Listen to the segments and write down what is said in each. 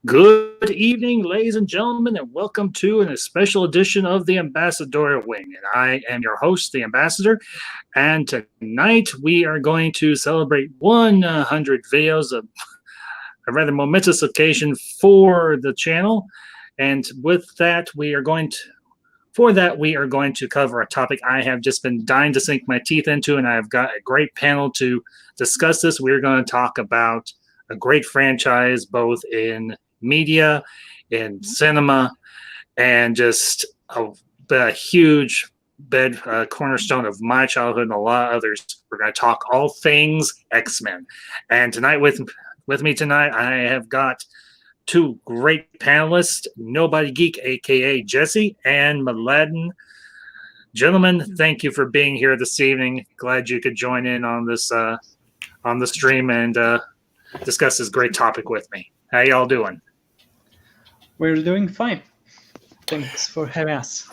Good evening, ladies and gentlemen, and welcome to a special edition of the Ambassadorial Wing. And I am your host, the Ambassador. And tonight we are going to celebrate 100 videos of a rather momentous occasion for the channel. And with that, we are going to cover a topic I have just been dying to sink my teeth into, and I've got a great panel to discuss this. We're going to talk about a great franchise, both in media, in cinema, and just a huge cornerstone of my childhood and a lot of others. We're going to talk all things X-Men. And tonight, with me tonight, I have got two great panelists, Nobody Geek, aka Jesse, and Mladen. Gentlemen, thank you for being here this evening. Glad you could join in on the stream and discuss this great topic with me. How y'all doing? We're doing fine. Thanks for having us.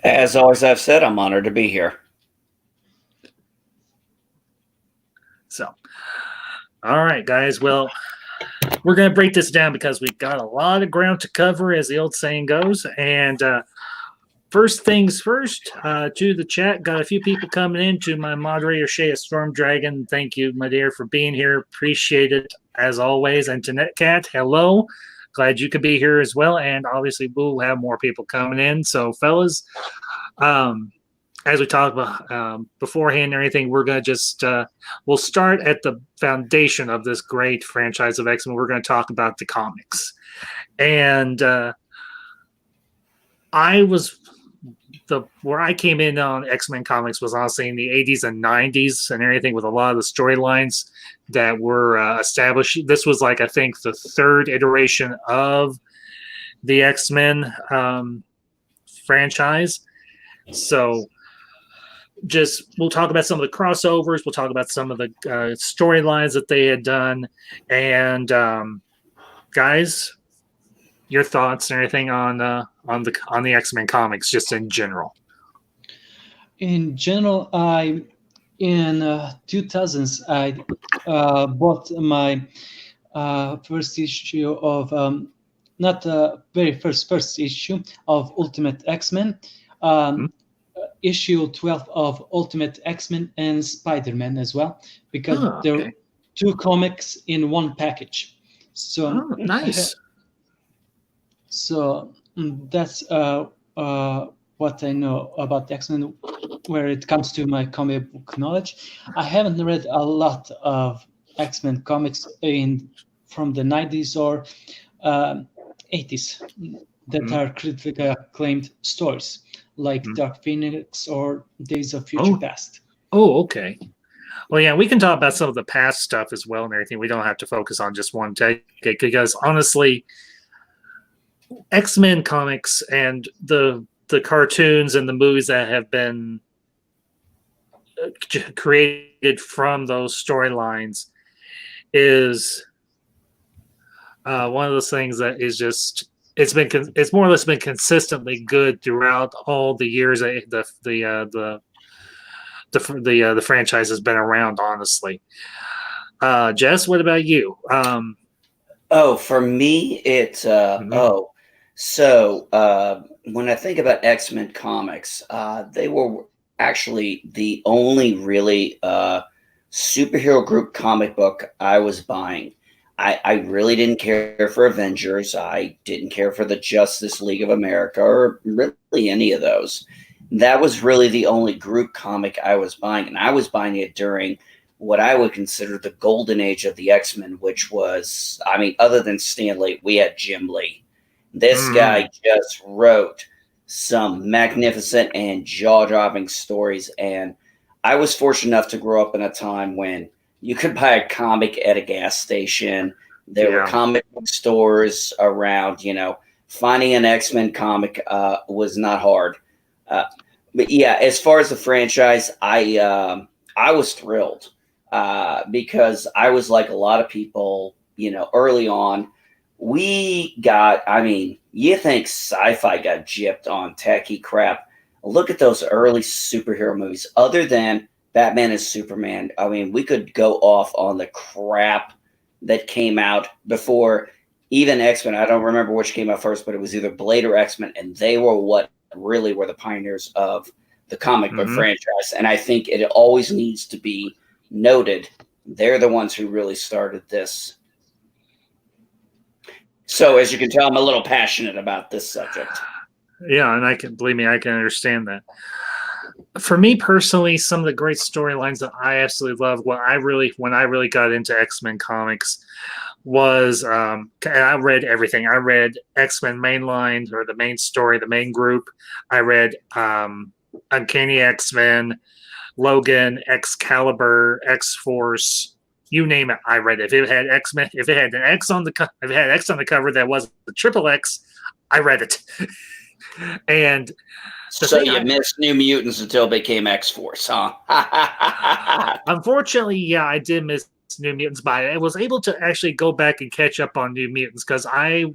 As always, I've said I'm honored to be here. So, all right, guys. Well, we're going to break this down because we've got a lot of ground to cover, as the old saying goes. And first things first, to the chat, got a few people coming in. To my moderator, Shea Storm Dragon, thank you, my dear, for being here. Appreciate it, as always. And to Netcat, hello. Glad you could be here as well. And obviously, we'll have more people coming in. So, fellas, as we talked about beforehand and everything, we're going to just, we'll start at the foundation of this great franchise of X-Men. We're going to talk about the comics. And where I came in on X-Men comics was honestly in the 80s and 90s and everything, with a lot of the storylines that were established. This was I think the third iteration of the X-Men franchise. So we'll talk about some of the crossovers. We'll talk about some of the storylines that they had done. And guys, your thoughts and everything on the X-Men comics, just in general. In general, in 2000s, I bought my first issue of not the very first issue of Ultimate X-Men, issue 12 of Ultimate X-Men and Spider-Man as well, because there are two comics in one package. So nice. So that's what I know about X-Men where it comes to my comic book knowledge. I haven't read a lot of X-Men comics from the 90s or 80s that are critically acclaimed stories, like Dark Phoenix or Days of Future Past. Oh, okay. Well, yeah, we can talk about some of the past stuff as well and everything. We don't have to focus on just one take, because honestly, X-Men comics and the cartoons and the movies that have been created from those storylines is one of those things that is just it's more or less been consistently good throughout all the years that the franchise has been around. Honestly, Jess, what about you? For me, it's when I think about X-Men comics, they were actually the only really superhero group comic book I was buying. I really didn't care for Avengers. I didn't care for the Justice League of America or really any of those. That was really the only group comic I was buying, and I was buying it during what I would consider the golden age of the X-Men, which was, other than Stan Lee, we had Jim Lee. This guy just wrote some magnificent and jaw-dropping stories, and I was fortunate enough to grow up in a time when you could buy a comic at a gas station. There were comic book stores around. Finding an X-Men comic was not hard. But yeah, as far as the franchise, I was thrilled because I was like a lot of people, early on. We got, you think sci-fi got gypped on techie crap. Look at those early superhero movies. Other than Batman and Superman, we could go off on the crap that came out before even X-Men, I don't remember which came out first, but it was either Blade or X-Men, and they were what really were the pioneers of the comic book franchise. And I think it always needs to be noted, they're the ones who really started this. So as you can tell, I'm a little passionate about this subject. Yeah, and I can understand that. For me personally, some of the great storylines that I absolutely love, when I really got into X-Men comics, was and I read everything. I read X-Men mainline, or the main story, the main group. I read Uncanny X-Men, Logan, Excalibur, X-Force, you name it, I read it. If it had X-Men, if it had an X on the cover that was the triple X, I read it. And so you missed New Mutants until it became X-Force, huh? Unfortunately, yeah, I did miss New Mutants, but I was able to actually go back and catch up on New Mutants because I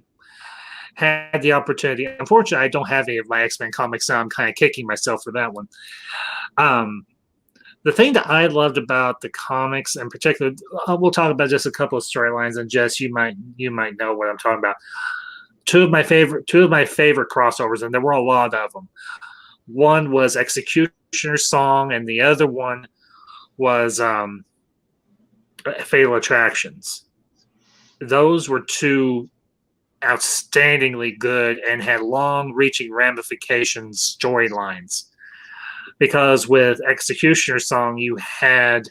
had the opportunity. Unfortunately, I don't have any of my X-Men comics, so I'm kind of kicking myself for that one. The thing that I loved about the comics, in particular, we'll talk about just a couple of storylines, and Jess, you might know what I'm talking about. Two of my favorite crossovers, and there were a lot of them. One was Executioner's Song, and the other one was Fatal Attractions. Those were two outstandingly good and had long-reaching ramifications storylines. Because with Executioner's Song, you had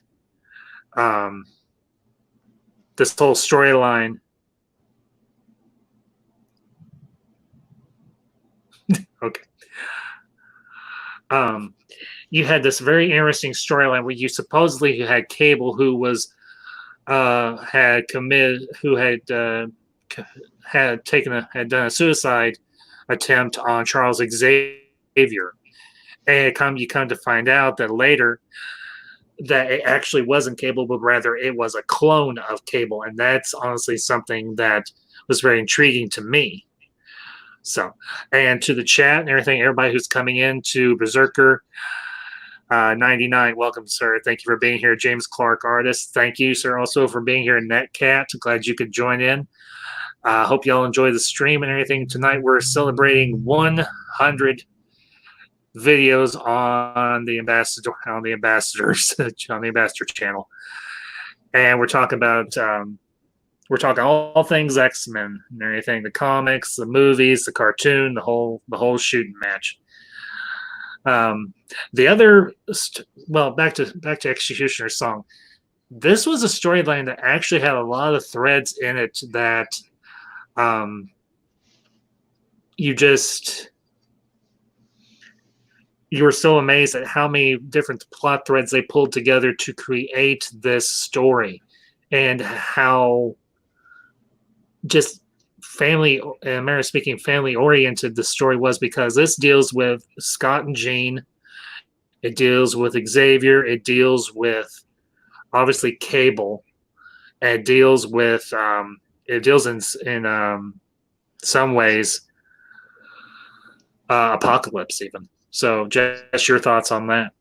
this whole storyline. Okay. You had this very interesting storyline where you supposedly had Cable, who was had done a suicide attempt on Charles Xavier, and you come to find out that later that it actually wasn't Cable, but rather it was a clone of Cable, and that's honestly something that was very intriguing to me. So, and to the chat and everything, everybody who's coming in to Berserker 99, welcome, sir. Thank you for being here. James Clark, artist, thank you, sir, also for being here. Netcat, glad you could join in. Hope y'all enjoy the stream and everything. Tonight we're celebrating 100 videos on the Ambassador channel, and we're talking about all things X-Men and everything, the comics, the movies, the cartoon, the whole shooting match. The other, back to Executioner's Song. This was a storyline that actually had a lot of threads in it that you were so amazed at how many different plot threads they pulled together to create this story, and how just family oriented the story was, because this deals with Scott and Jean, it deals with Xavier, it deals with obviously Cable, and it deals in some ways Apocalypse even. So just your thoughts on that.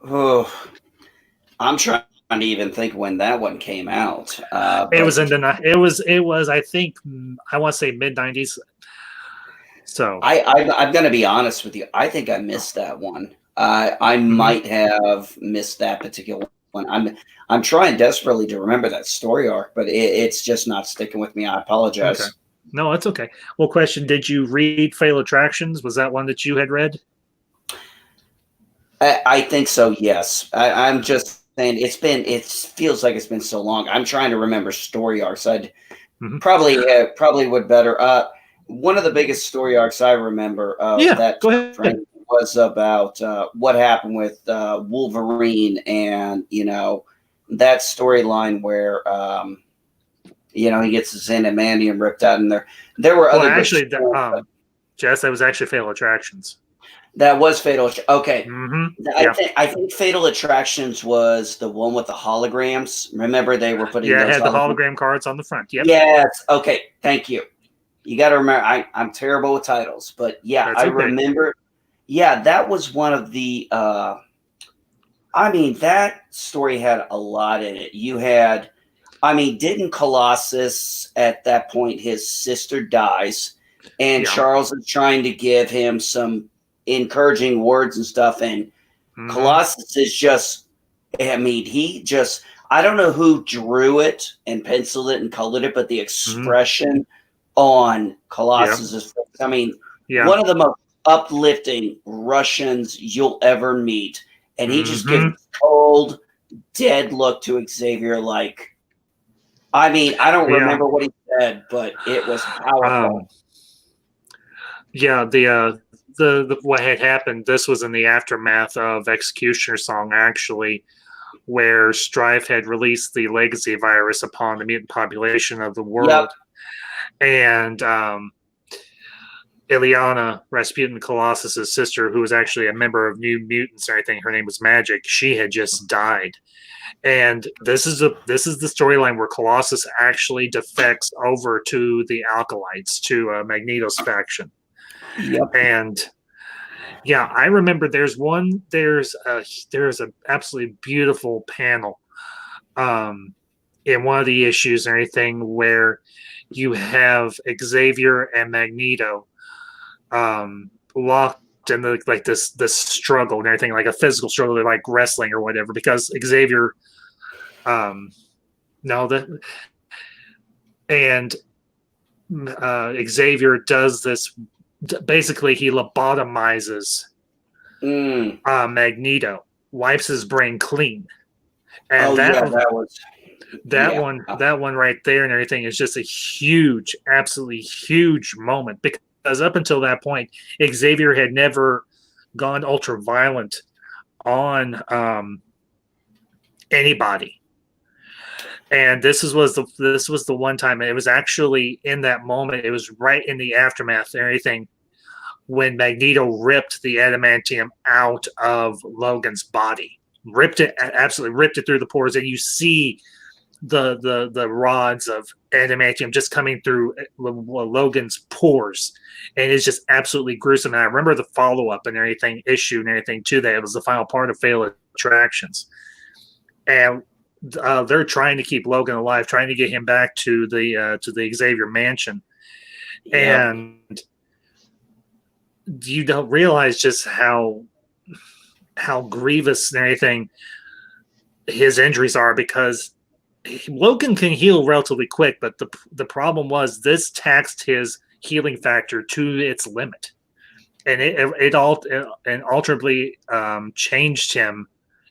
Oh, I'm trying to even think when that one came out. It was I think I want to say mid-90s. So I'm going to be honest with you. I think I missed that one. I might have missed that particular one. I'm trying desperately to remember that story arc, but it's just not sticking with me. I apologize. Okay. No, that's okay. Well, question: did you read Fatal Attractions? Was that one that you had read? I think so. Yes. I'm just saying it feels like it's been so long. I'm trying to remember story arcs. I'd probably would better. One of the biggest story arcs I remember was about what happened with Wolverine, and that storyline where he gets his adamantium ripped out, and there were other. Actually, Jess, that was actually Fatal Attractions. That was Fatal. Okay, I think Fatal Attractions was the one with the holograms. Remember, they were putting it had the hologram cards on the front. Yep. Yes. Okay. Thank you. You got to remember, I'm terrible with titles, but yeah, I remember. Yeah, that was one of the. That story had a lot in it. You had I mean, didn't Colossus at that point, his sister dies, and Charles is trying to give him some encouraging words and stuff, and Colossus is just, I mean, I don't know who drew it and penciled it and colored it, but the expression on Colossus's face, I mean, one of the most uplifting Russians you'll ever meet, and he just gives a cold, dead look to Xavier like, I mean, I don't remember what he said, but it was powerful. The what had happened, this was in the aftermath of Executioner Song, actually, where Strife had released the legacy virus upon the mutant population of the world. And Ileana, Rasputin Colossus's sister, who was actually a member of New Mutants or anything, her name was Magic, she had just died. And this is the storyline where Colossus actually defects over to the Alkalites, to Magneto's faction. And I remember there's an absolutely beautiful panel in one of the issues and everything where you have Xavier and Magneto locked in this struggle and everything, like a physical struggle, like wrestling or whatever, because Xavier Xavier does this. Basically, he lobotomizes Magneto, wipes his brain clean, and that one right there and everything is just a huge, absolutely huge moment, because up until that point, Xavier had never gone ultra violent on anybody. And this was the one time, and it was actually in that moment, it was right in the aftermath and everything, when Magneto ripped the adamantium out of Logan's body, absolutely ripped it through the pores, and you see the rods of adamantium just coming through Logan's pores, and it's just absolutely gruesome. And I remember the follow-up and everything issue and everything to that. It was the final part of Fatal Attractions, and they're trying to keep Logan alive, trying to get him back to the Xavier mansion. And you don't realize just how grievous and everything his injuries are, because Logan can heal relatively quick, but the problem was this taxed his healing factor to its limit, and it ultimately changed him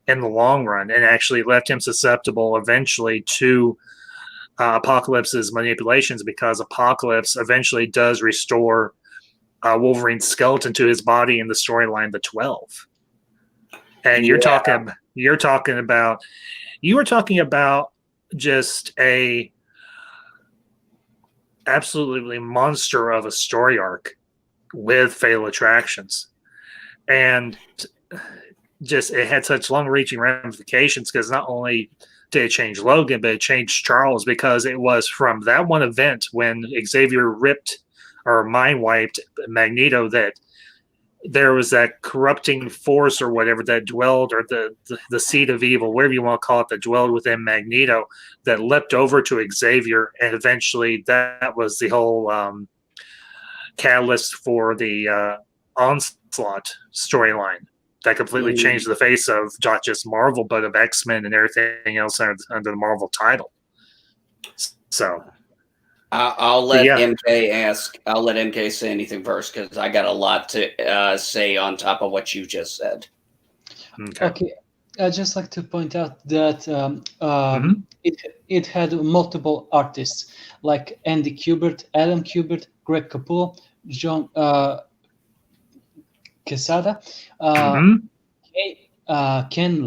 in the long run, and actually left him susceptible eventually to Apocalypse's manipulations, because Apocalypse eventually does restore Wolverine's skeleton to his body in the storyline The 12. And you were talking about just a absolutely monster of a story arc with Fatal Attractions, and just it had such long-reaching ramifications, because not only did it change Logan, but it changed Charles, because it was from that one event when Xavier ripped or mind-wiped Magneto that there was that corrupting force or whatever that dwelled, or the seed of evil, whatever you want to call it, that dwelled within Magneto, that leapt over to Xavier, and eventually that was the whole catalyst for the Onslaught storyline that completely changed the face of not just Marvel, but of X-Men and everything else under the Marvel title. So I'll let MK say anything first, because I got a lot to say on top of what you just said. Okay. I'd just like to point out that it had multiple artists like Andy Kubert, Adam Kubert, Greg Capullo, John Quesada, Ken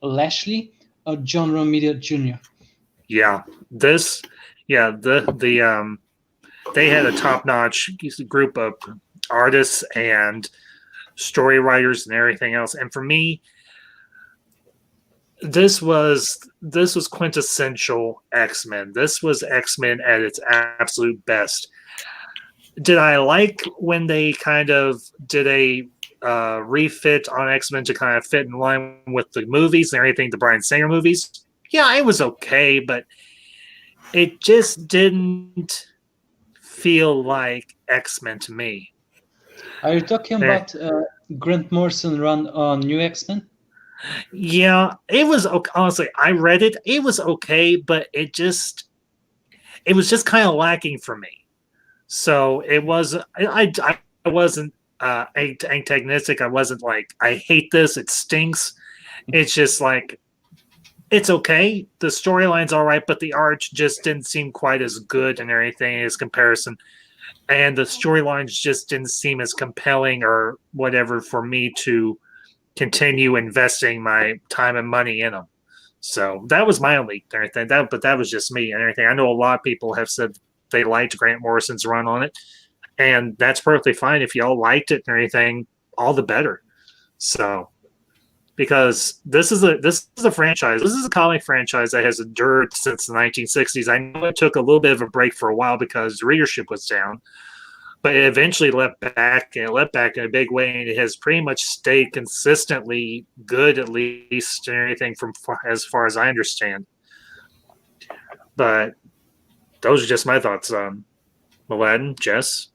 Lashley, John Romita Jr. They had a top-notch group of artists and story writers and everything else. And for me, this was quintessential X-Men. This was X-Men at its absolute best. Did I like when they kind of did a refit on X-Men to kind of fit in line with the movies and everything, the Bryan Singer movies? Yeah, it was okay, but it just didn't feel like X-Men to me. Are you talking about Grant Morrison run on New X-Men? Yeah, it was okay. Honestly, I read it. It was okay, but it was just kind of lacking for me. So it was I wasn't antagonistic. I wasn't like I hate this. It stinks. It's just like it's okay. The storyline's all right, but the art just didn't seem quite as good and everything as comparison. And the storylines just didn't seem as compelling or whatever for me to continue investing my time and money in them. So that was my only thing. But that was just me and everything. I know a lot of people have said they liked Grant Morrison's run on it, and that's perfectly fine. If y'all liked it and everything, all the better. So because this is a franchise. This is a comic franchise that has endured since the 1960s. I know it took a little bit of a break for a while because readership was down, but it eventually leapt back in a big way, and it has pretty much stayed consistently good, at least and everything from as far as I understand. But those are just my thoughts. Aladdin, Jess.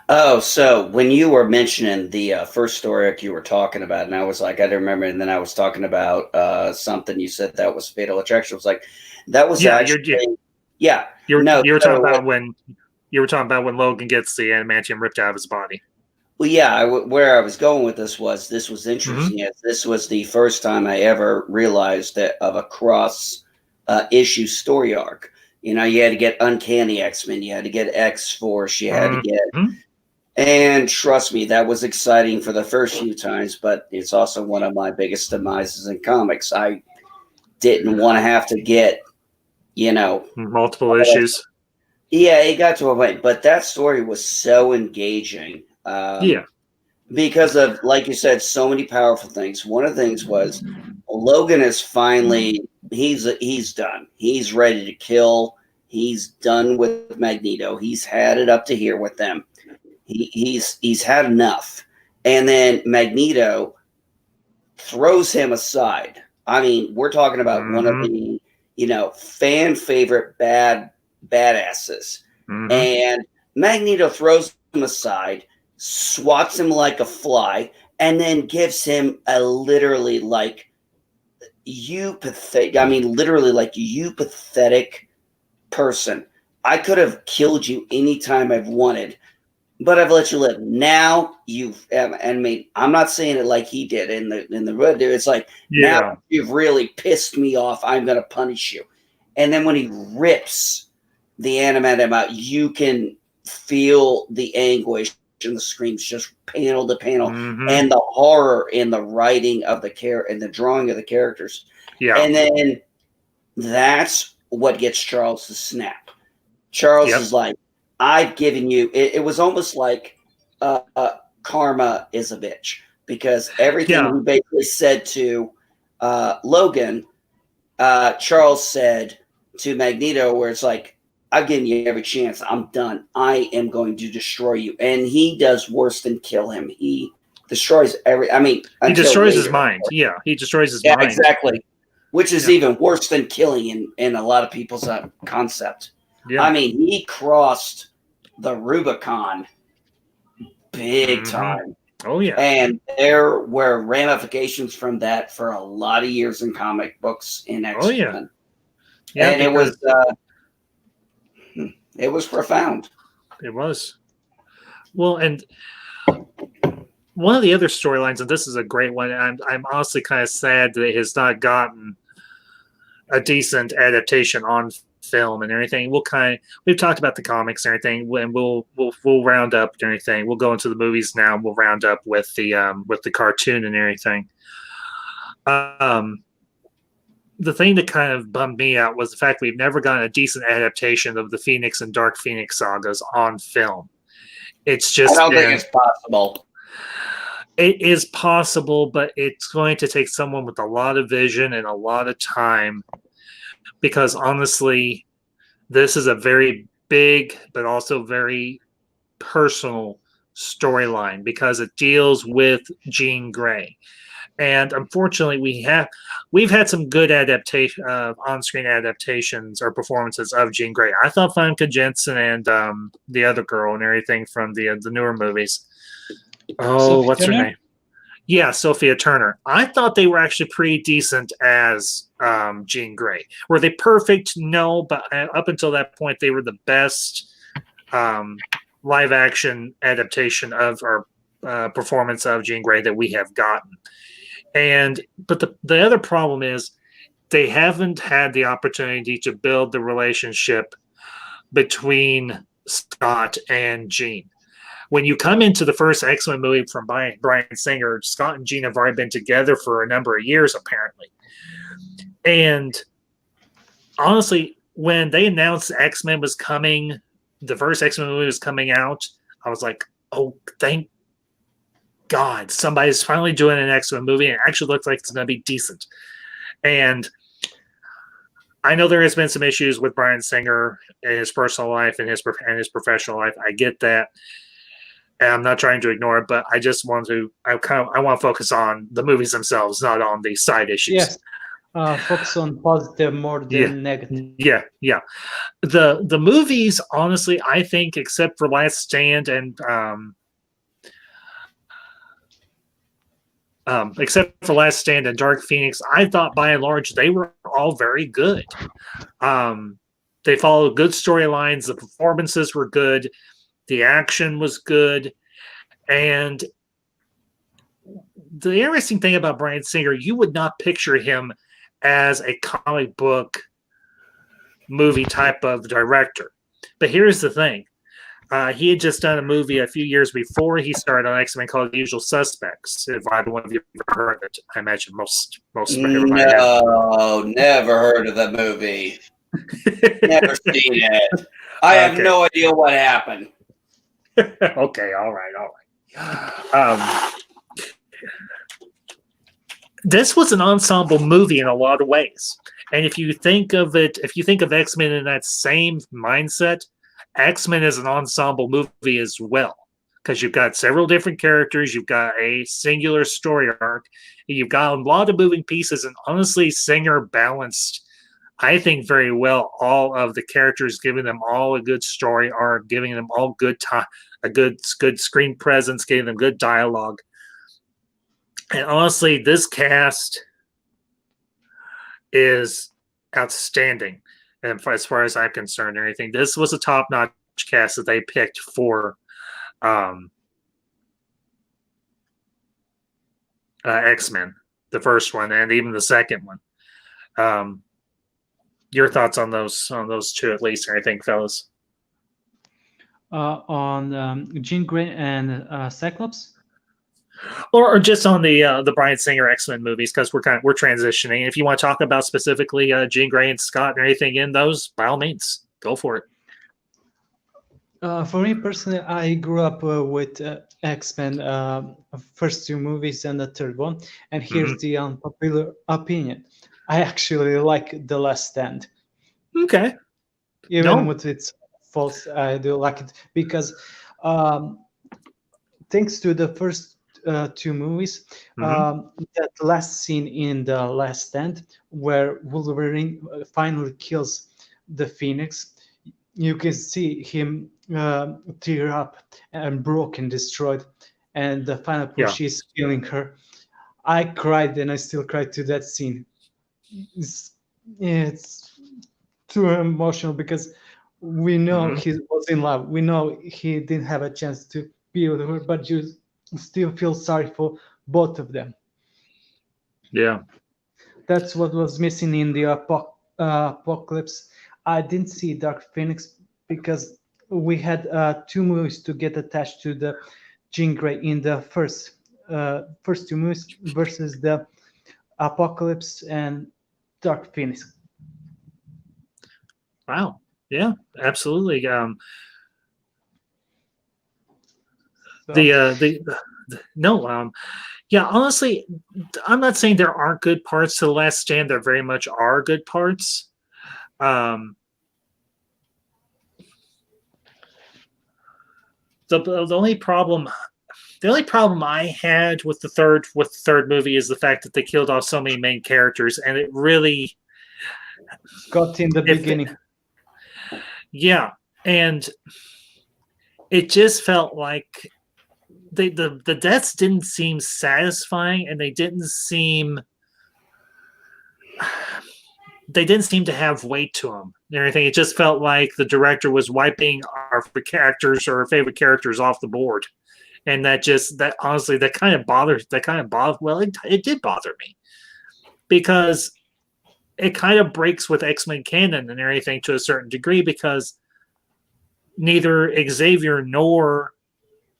Oh, so when you were mentioning the first story arc you were talking about, and I was like, I don't remember, and then I was talking about something you said that was Fatal Attraction. I was like, that was actually, yeah. You were talking about when Logan gets the adamantium ripped out of his body. Well, yeah, where I was going with this was interesting. As this was the first time I ever realized that of a cross issue story arc. You know, you had to get Uncanny X-Men, you had to get X-Force, you had to get. And trust me, that was exciting for the first few times, but it's also one of my biggest demises in comics. I didn't want to have to get, multiple issues. Yeah, it got to a point, but that story was so engaging. Because of, like you said, so many powerful things. One of the things was Logan is finally he's done. He's ready to kill. He's done with Magneto. He's had it up to here with them. He's had enough. And then Magneto throws him aside. I mean, we're talking about one of the, fan favorite badasses. And Magneto throws him aside, swats him like a fly, and then gives him a literally like you pathetic person. I could have killed you anytime I've wanted, but I've let you live. Now I'm not saying it like he did in the Red Dude. It's like, now you've really pissed me off. I'm going to punish you. And then when he rips the adamantium out, you can feel the anguish and the screams just panel to panel, and the horror in the writing of the and the drawing of the characters. Yeah. And then that's what gets Charles to snap. Charles is like, I've given you, it was almost like karma is a bitch, because everything he basically said to Logan, Charles said to Magneto, where it's like, I've given you every chance. I'm done. I am going to destroy you. And he does worse than kill him. He destroys he destroys his mind. Yeah, he destroys his mind. Exactly. Which is even worse than killing in a lot of people's concept. Yeah. I mean, he crossed the Rubicon big time. Oh, yeah. And there were ramifications from that for a lot of years in comic books in X-Men. Oh, yeah. Yeah, and it was profound. It was. Well, and one of the other storylines, and this is a great one, and I'm honestly kind of sad that it has not gotten a decent adaptation on film and everything. We've talked about the comics and everything, and we'll round up and everything. We'll go into the movies now. We'll round up with the cartoon and everything. The thing that kind of bummed me out was the fact we've never gotten a decent adaptation of the Phoenix and Dark Phoenix sagas on film. It's just I don't think it's possible. It is possible, but it's going to take someone with a lot of vision and a lot of time, because honestly, this is a very big but also very personal storyline, because it deals with Jean Grey. And unfortunately, we've had some good adaptation on-screen adaptations or performances of Jean Grey. I thought Famke Jensen and the other girl and everything from the newer movies. Oh, Sophie what's Turner? her name? Yeah, Sophia Turner. I thought they were actually pretty decent as Jean Grey. Were they perfect? No, but up until that point, they were the best live action adaptation of or performance of Jean Grey that we have gotten. But the other problem is they haven't had the opportunity to build the relationship between Scott and Jean. When you come into the first X-Men movie from Bryan Singer, Scott and Jean have already been together for a number of years, apparently. And honestly, when they announced X-Men was coming, the first X-Men movie was coming out, I was like, oh, thank God, somebody's finally doing an X-Men movie, and it actually looks like it's going to be decent. And I know there has been some issues with Bryan Singer in his personal life and his professional life. I get that. And I'm not trying to ignore it, but I just want to. I want to focus on the movies themselves, not on the side issues. Yes, focus on positive more than negative. Yeah. The movies, honestly, I think, except for Last Stand and Dark Phoenix, I thought by and large they were all very good. They followed good storylines. The performances were good. The action was good. And the interesting thing about Bryan Singer, you would not picture him as a comic book movie type of director. But here's the thing. He had just done a movie a few years before he started on X-Men called The Usual Suspects. If either one of you have ever heard of it, I imagine most everybody has. No, never heard of that movie. Never seen it. I have no idea what happened. Okay, all right. This was an ensemble movie in a lot of ways. And if you think of X-Men in that same mindset, X-Men is an ensemble movie as well. Because you've got several different characters, you've got a singular story arc, you've got a lot of moving pieces, and honestly, Singer balanced, I think, very well all of the characters, giving them all a good story arc, giving them all good time, a good screen presence, giving them good dialogue. And honestly, this cast is outstanding. And as far as I'm concerned, anything, this was a top-notch cast that they picked for X-Men, the first one, and even the second one. Your thoughts on those two, at least, I think, fellas? On Jean Grey and Cyclops, or just on the Bryan Singer X-Men movies, because we're transitioning. If you want to talk about specifically Jean Grey and Scott and anything in those, by all means, go for it. For me personally, I grew up with X-Men first two movies and the third one, and here's the unpopular opinion. I actually like The Last Stand. Okay. Even with its faults, I do like it because thanks to the first two movies, that last scene in The Last Stand where Wolverine finally kills the Phoenix, you can see him tear up and broken, destroyed, and the final push is killing her. I cried, and I still cry to that scene. It's too emotional because we know he was in love. We know he didn't have a chance to be with her, but you still feel sorry for both of them. Yeah. That's what was missing in the Apocalypse. I didn't see Dark Phoenix because we had two movies to get attached to the Jean Grey in the first two movies versus the Apocalypse and Dark Phoenix. Wow. Yeah, absolutely. Yeah, honestly, I'm not saying there aren't good parts to The Last Stand. There very much are good parts. The only problem The only problem I had with the third movie is the fact that they killed off so many main characters, and it really got in the beginning. Yeah, and it just felt like the deaths didn't seem satisfying, and they didn't seem to have weight to them and everything. It just felt like the director was wiping our characters or our favorite characters off the board, and that honestly kind of bothered. Well, it did bother me because it kind of breaks with X-Men canon and everything to a certain degree, because neither Xavier nor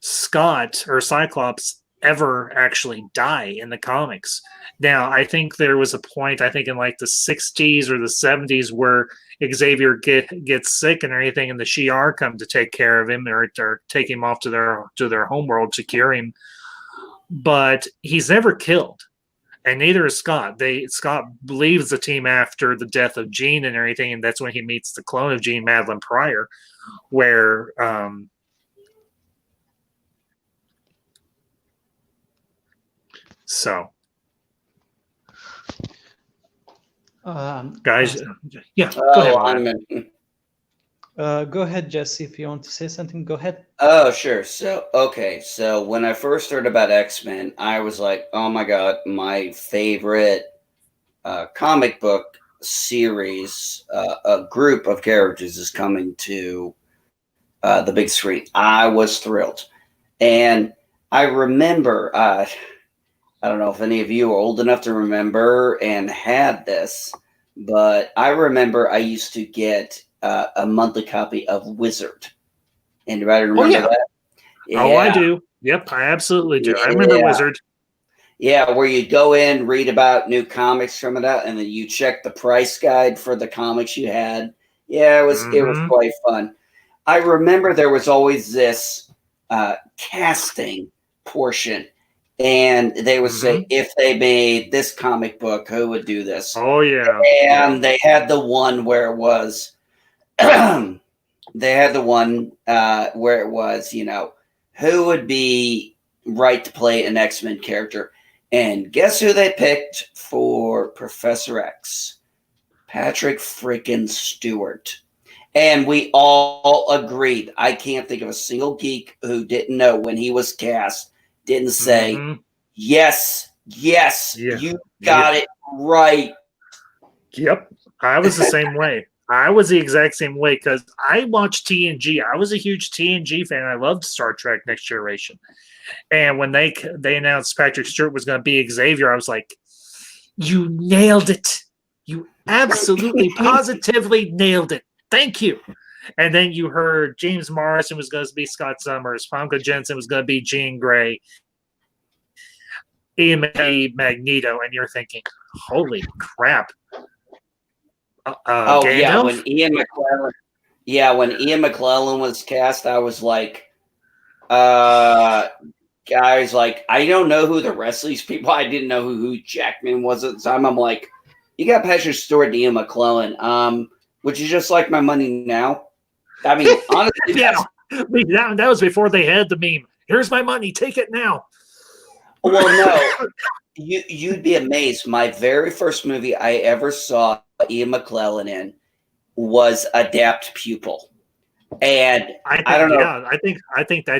Scott or Cyclops ever actually die in the comics. Now, I think there was a point, I think in like the 60s or the 70s, where Xavier gets sick and everything, and the Shi'ar come to take care of him or take him off to their homeworld to cure him. But he's never killed. And neither is Scott. Scott leaves the team after the death of Jean and everything, and that's when he meets the clone of Jean, Madeline Pryor, where guys, yeah, go ahead. Go ahead, Jesse. If you want to say something, go ahead. Oh, sure. So when I first heard about X-Men, I was like, oh my God, my favorite comic book series, a group of characters is coming to the big screen. I was thrilled. And I remember, I don't know if any of you are old enough to remember and had this, but I remember I used to get a monthly copy of Wizard. Anybody remember that? Yeah. Oh, I do. Yep, I absolutely do. I remember Wizard. Yeah, where you go in, read about new comics coming out, and then you check the price guide for the comics you had. Yeah, it was quite fun. I remember there was always this casting portion, and they would say, if they made this comic book, who would do this? Oh, yeah. And they had the one where it was who would be right to play an X-Men character. And guess who they picked for Professor X? Patrick freaking Stewart. And we all agreed. I can't think of a single geek who didn't know when he was cast, didn't say, yes, you got it right. Yep. I was the same way. I was the exact same way because I watched TNG. I was a huge TNG fan. I loved Star Trek Next Generation. And when they announced Patrick Stewart was going to be Xavier, I was like, you nailed it. You absolutely, positively nailed it. Thank you. And then you heard James Morrison was going to be Scott Summers. Famke Jensen was going to be Jean Grey. Ian Magneto. And you're thinking, holy crap. When Ian McClellan was cast, I was like, guys, like, I don't know who the rest of these people. I didn't know who Jackman was at the time. I'm like, you got Patrick Stewart and Ian McClellan. Would you just like my money now? I mean, honestly, that was before they had the meme. Here's my money. Take it now. Well, no, you'd be amazed. My very first movie I ever saw Ian McClellan in was Adapt Pupil, and I don't know. Yeah, I think that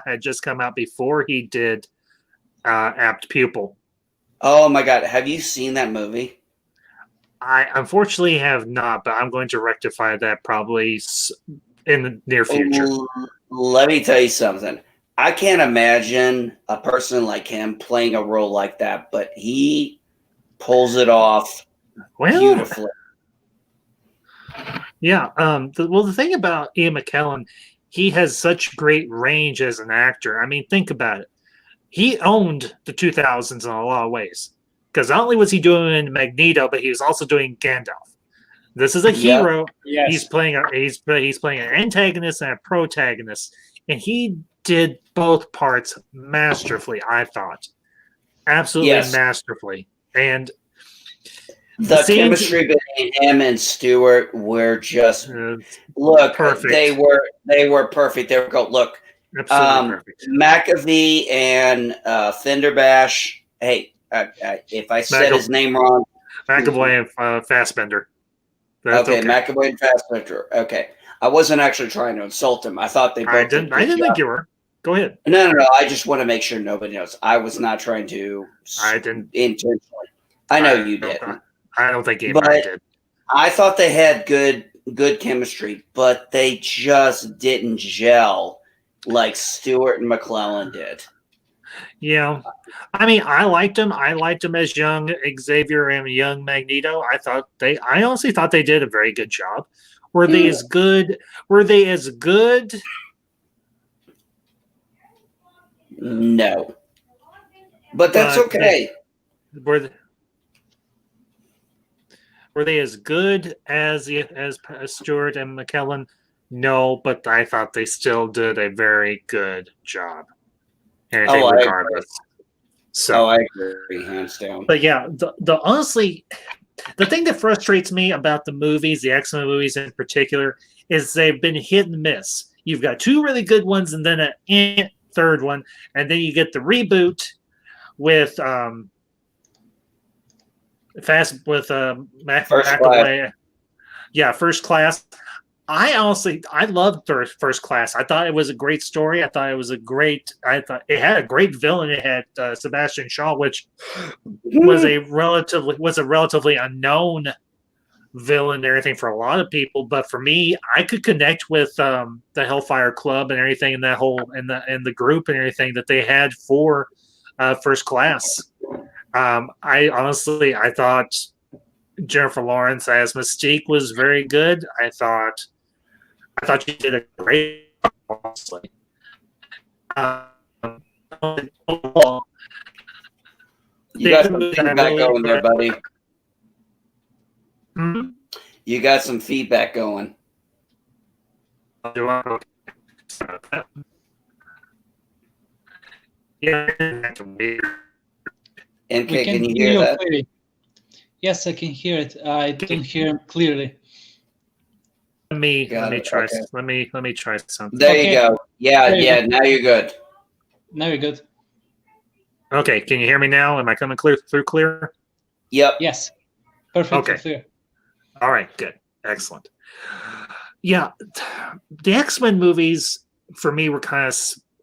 had just come out before he did Apt Pupil. Oh my God, have you seen that movie? I unfortunately have not, but I'm going to rectify that probably in the near future. Let me tell you something. I can't imagine a person like him playing a role like that, but he pulls it off beautifully. Yeah. The thing about Ian McKellen, he has such great range as an actor. I mean, think about it. He owned the 2000s in a lot of ways. Because not only was he doing Magneto, but he was also doing Gandalf. This is a hero. Yes. He's playing an antagonist and a protagonist, and he did both parts masterfully. I thought, absolutely masterfully, and the chemistry between him and Stewart were just perfect. They were perfect. They were go look. Absolutely perfect. McAfee and Fenderbash. Hey, if I said his name wrong, McAvoy and Fassbender. That's okay, McAvoy and Fassbender. Okay, I wasn't actually trying to insult him. I thought they both. I didn't think you were. Go ahead. No. I just want to make sure nobody knows. I was not trying to. I didn't intentionally. I know you didn't. I don't think anybody did. I thought they had good chemistry, but they just didn't gel like Stewart and McClellan did. Yeah. I mean, I liked them. I liked them as young Xavier and young Magneto. I honestly thought they did a very good job. Were they as good? No. But that's okay. Were they as good as Stewart and McKellen? No, but I thought they still did a very good job. Regardless. I agree, hands down. But yeah, the honestly, the thing that frustrates me about the movies, the X-Men movies in particular, is they've been hit and miss. You've got two really good ones and then a third one, and then you get the reboot with McAvoy. Yeah, First Class. I loved First Class. I thought it was a great story. I thought it had a great villain. It had Sebastian Shaw, which was a relatively unknown villain and everything for a lot of people. But for me, I could connect with the Hellfire Club and everything in that whole in the group and everything that they had for First Class. I thought Jennifer Lawrence as Mystique was very good. I thought she did a great job, honestly. You got some feedback going there, buddy. Hmm? You got some feedback going. Yeah. MK, can you hear that? Clearly. Yes, I can hear it. I don't hear him clearly. Let me try. Okay. Let me try something. There you go. Yeah. Now you're good. Now you're good. Okay, can you hear me now? Am I coming through clear? Yep. Yes. Perfectly clear. All right, good. Excellent. Yeah, the X-Men movies for me were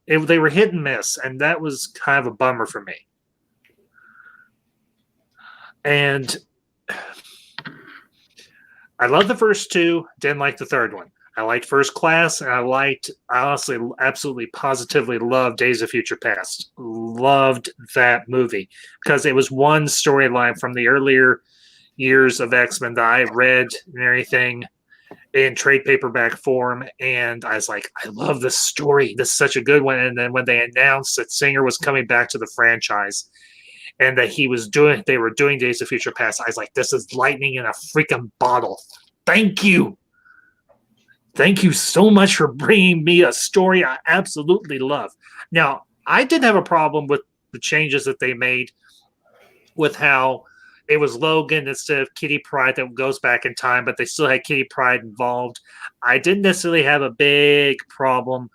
they were hit and miss, and that was kind of a bummer for me. And I loved the first two, didn't like the third one. I liked First Class, and I honestly, absolutely, positively loved Days of Future Past. Loved that movie because it was one storyline from the earlier years of X-Men that I read and everything in trade paperback form, and I was like, I love this story. This is such a good one. And then when they announced that Singer was coming back to the franchise and that they were doing Days of Future Past, I was like, this is lightning in a freaking bottle. Thank you. Thank you so much for bringing me a story I absolutely love. Now, I didn't have a problem with the changes that they made with how it was Logan instead of Kitty Pryde that goes back in time, but they still had Kitty Pryde involved. I didn't necessarily have a big problem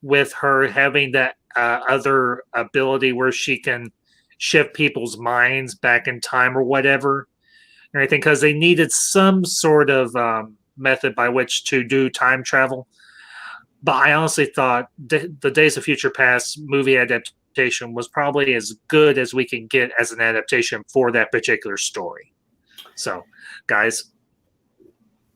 with her having that other ability where she can shift people's minds back in time or whatever. And everything, because they needed some sort of method by which to do time travel. But I honestly thought the Days of Future Past movie adaptation was probably as good as we can get as an adaptation for that particular story. So, guys.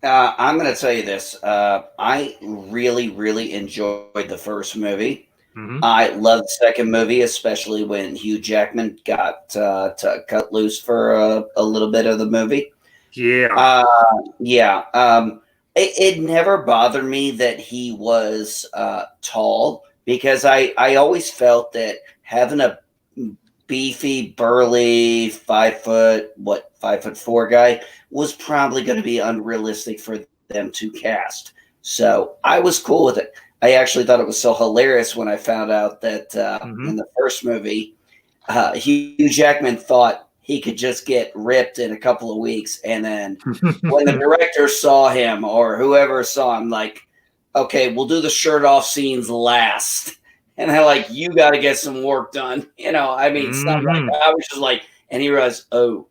I'm going to tell you this. I really, really enjoyed the first movie. Mm-hmm. I loved the second movie, especially when Hugh Jackman got to cut loose for a little bit of the movie. Yeah. It never bothered me that he was tall because I always felt that having a beefy, burly, 5'4" guy was probably going to be unrealistic for them to cast. So I was cool with it. I actually thought it was so hilarious when I found out that in the first movie, Hugh Jackman thought he could just get ripped in a couple of weeks. And then when the director saw him or whoever saw him, like, okay, we'll do the shirt off scenes last. and they're like, "You got to get some work done." I mean, something like that. I was just like, and he realized, "Oh,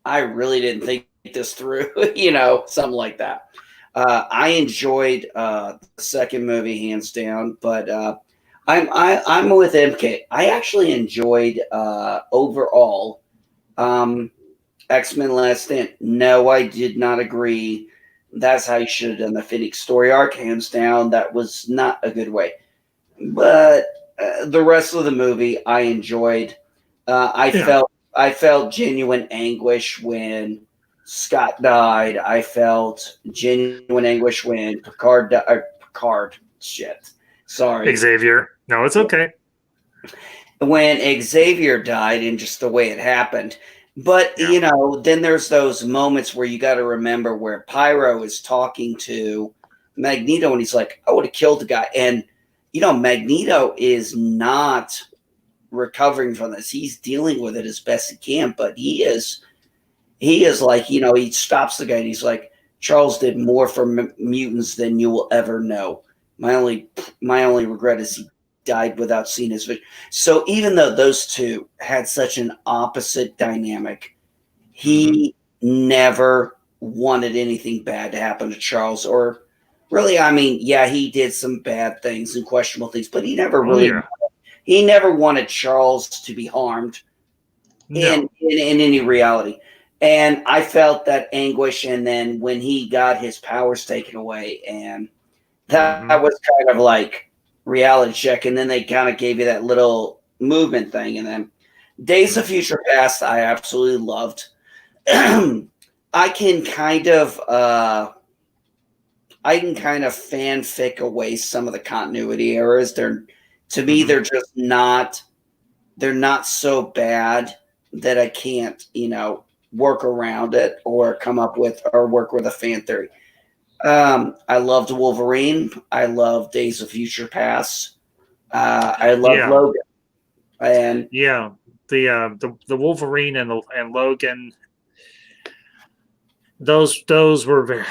I really didn't think this through," something like that. I enjoyed the second movie hands down, but I'm with MK. I actually enjoyed overall X-Men Last Stand. No, I did not agree. That's how you should have done the Phoenix story arc, hands down. That was not a good way. But the rest of the movie, I enjoyed. I felt genuine anguish when Scott died. I felt genuine anguish when Picard died. Picard, shit. Sorry. Xavier. No, it's okay. When Xavier died and just the way it happened. But, then there's those moments where you got to remember where Pyro is talking to Magneto and he's like, I would have killed the guy. And, Magneto is not recovering from this. He's dealing with it as best he can, but he is like, he stops the guy and he's like, Charles did more for mutants than you will ever know. My only regret is he died without seeing his vision. So even though those two had such an opposite dynamic, he never wanted anything bad to happen to Charles. Or really, I mean, yeah, he did some bad things and questionable things, but he never really he never wanted Charles to be harmed in any reality. And I felt that anguish. And then when he got his powers taken away, and that was kind of like reality check. And then they kind of gave you that little movement thing. And then Days of Future Past, I absolutely loved. I can kind of fanfic away some of the continuity errors. To me, they're just not. They're not so bad that I can't, work around it or come up with or work with a fan theory. I loved Wolverine. I love Days of Future Past. I love Logan. And the Wolverine and Logan. Those were very.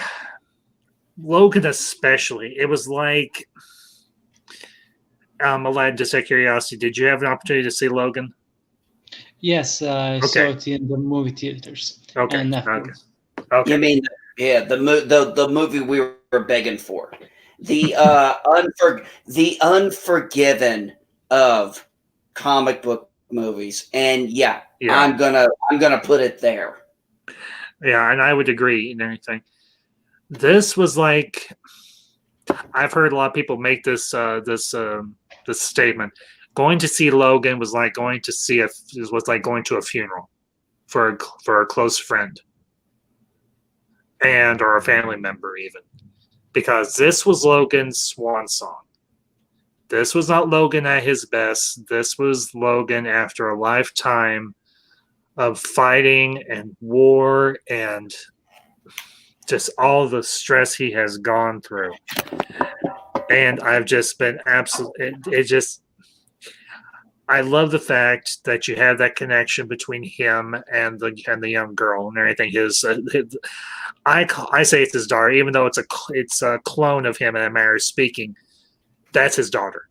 Logan especially. It was like. Aladdin, just out of curiosity, did you have an opportunity to see Logan? Yes, I saw it in the movie theaters. Okay. You mean, the movie we were begging for, the the Unforgiven of comic book movies, and I'm gonna put it there. Yeah, and I would agree and everything. This was like, I've heard a lot of people make this statement. Going to see Logan was like going to a funeral for a close friend or a family member even, because this was Logan's swan song. This was not Logan at his best. This was Logan after a lifetime of fighting and war and just all the stress he has gone through. And I've just been I love the fact that you have that connection between him and the young girl and everything. I say it's his daughter, even though it's a clone of him in a manner of speaking. That's his daughter.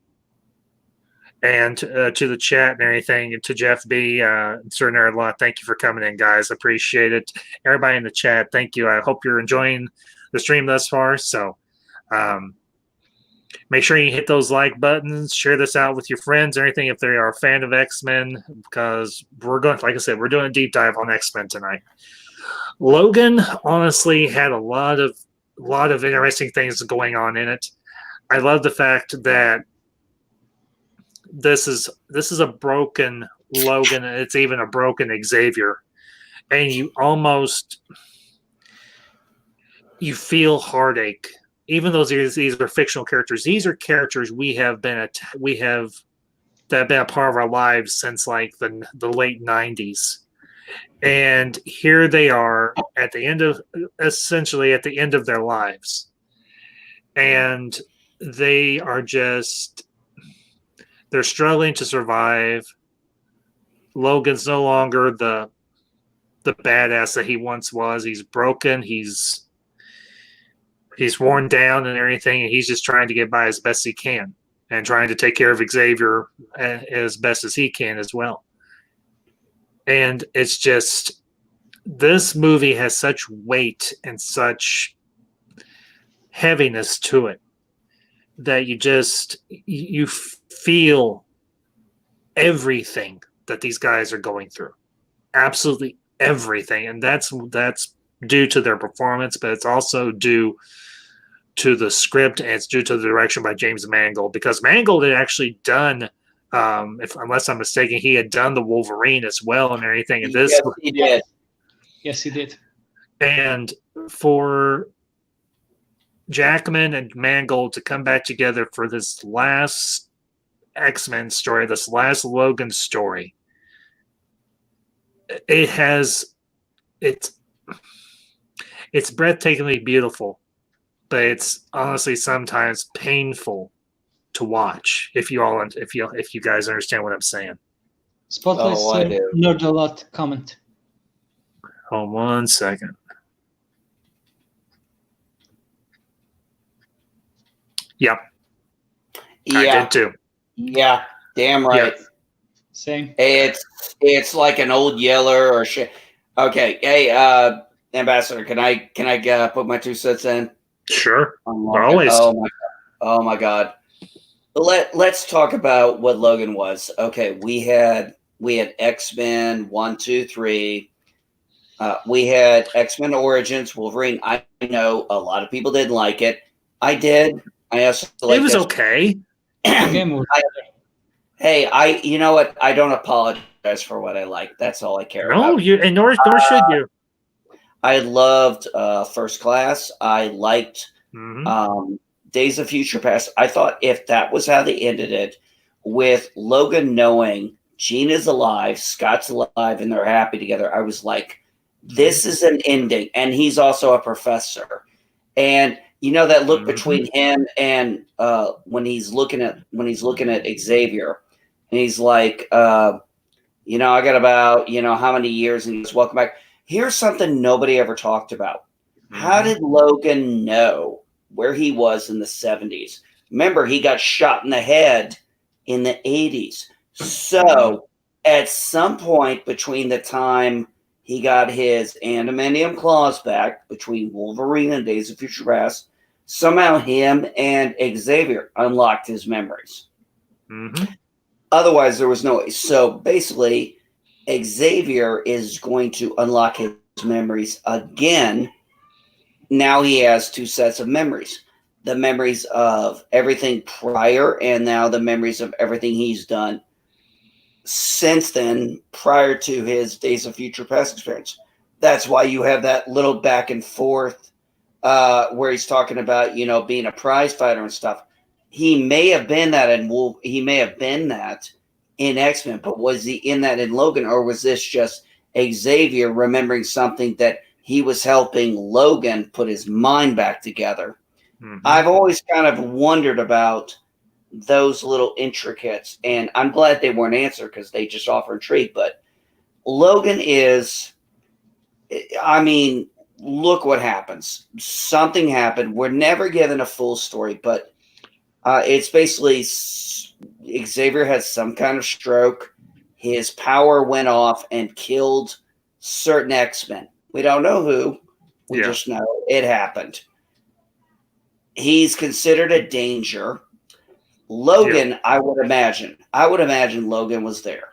And to the chat and everything, and to Jeff B, Sir Nerd Lot, thank you for coming in, guys. Appreciate it. Everybody in the chat, thank you. I hope you're enjoying the stream thus far. So make sure you hit those like buttons, share this out with your friends, everything if they are a fan of X-Men, because like I said, we're doing a deep dive on X-Men tonight. Logan honestly had a lot of interesting things going on in it. I love the fact that this is a broken Logan. It's even a broken Xavier, and you feel heartache. Even though these are fictional characters, these are characters that have been a part of our lives since like the late 90s, and here they are essentially at the end of their lives, and they're struggling to survive. Logan's no longer the badass that he once was. He's broken. He's worn down and everything, and he's just trying to get by as best he can. and trying to take care of Xavier as best as he can as well. And it's just, this movie has such weight and such heaviness to it that you feel everything that these guys are going through, absolutely everything. And that's due to their performance, but it's also due to the script, and it's due to the direction by James Mangold, because Mangold had actually done, unless I'm mistaken, he had done the Wolverine as well and everything. And this, yes, he did. Yes, he did. And for Jackman and Mangold to come back together for this last X-Men story, this last Logan story, it's breathtakingly beautiful, but it's honestly sometimes painful to watch. If you guys understand what I'm saying. Spotlight I do. Nerd a lot comment. Hold 1 second. Yep. Yeah. I did too. Yeah, damn right. Yeah. Same. It's like an old yeller or shit. Okay, hey, Ambassador, can I put my 2 cents in? Sure. Always. Oh my God. Let's talk about what Logan was. Okay, we had X-Men 1, 2, 3. We had X-Men Origins, Wolverine. I know a lot of people didn't like it. I did. I also liked it was okay. Hey, you know what? I don't apologize for what I like. That's all I care about. Nor should you. I loved First Class. I liked Days of Future Past. I thought if that was how they ended it, with Logan knowing Jean is alive, Scott's alive, and they're happy together, I was like, this is an ending. And he's also a professor. And you know that look between him and when he's looking at Xavier, and he's like, I got about how many years, and he's welcome back. Here's something nobody ever talked about. How did Logan know where he was in the 70s? Remember, he got shot in the head in the 80s. So at some point between the time he got his adamantium claws back, between Wolverine and Days of Future Past, somehow him and Xavier unlocked his memories. Otherwise, there was no way. So basically, Xavier is going to unlock his memories again. Now he has 2 sets of memories. The memories of everything prior, and now the memories of everything he's done since then, prior to his Days of Future Past experience. That's why you have that little back and forth where he's talking about, being a prize fighter and stuff. He may have been that in X-Men, but was he in that in Logan, or was this just Xavier remembering something that he was helping Logan put his mind back together? I've always kind of wondered about those little intricates, and I'm glad they weren't answered because they just offer intrigue. But Logan is, look what happens. Something happened. We're never given a full story, but it's basically Xavier had some kind of stroke. His power went off and killed certain X-Men. We don't know who. We just know it happened. He's considered a danger. Logan, I would imagine Logan was there.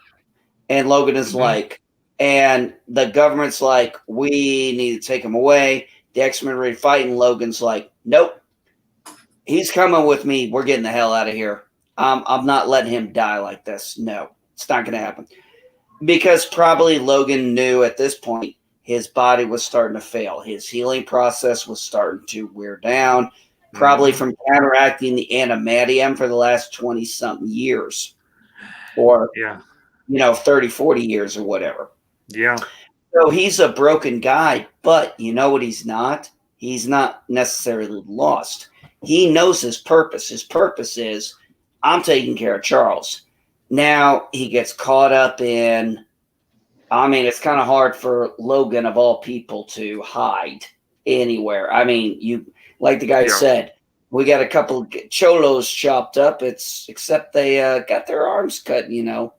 And Logan is like, and the government's like, we need to take him away. The X-Men are ready to fight, and Logan's like, nope. He's coming with me. We're getting the hell out of here. I'm not letting him die like this. No, it's not going to happen. Because probably Logan knew at this point his body was starting to fail. His healing process was starting to wear down, probably from counteracting the adamantium for the last 20-something years. Or, 30, 40 years or whatever. Yeah. So he's a broken guy, but you know what he's not? He's not necessarily lost. He knows his purpose. His purpose is, I'm taking care of Charles. Now he gets caught up in, it's kind of hard for Logan, of all people, to hide anywhere. You, like the guy said, we got a couple cholos chopped up. Except they got their arms cut, you know.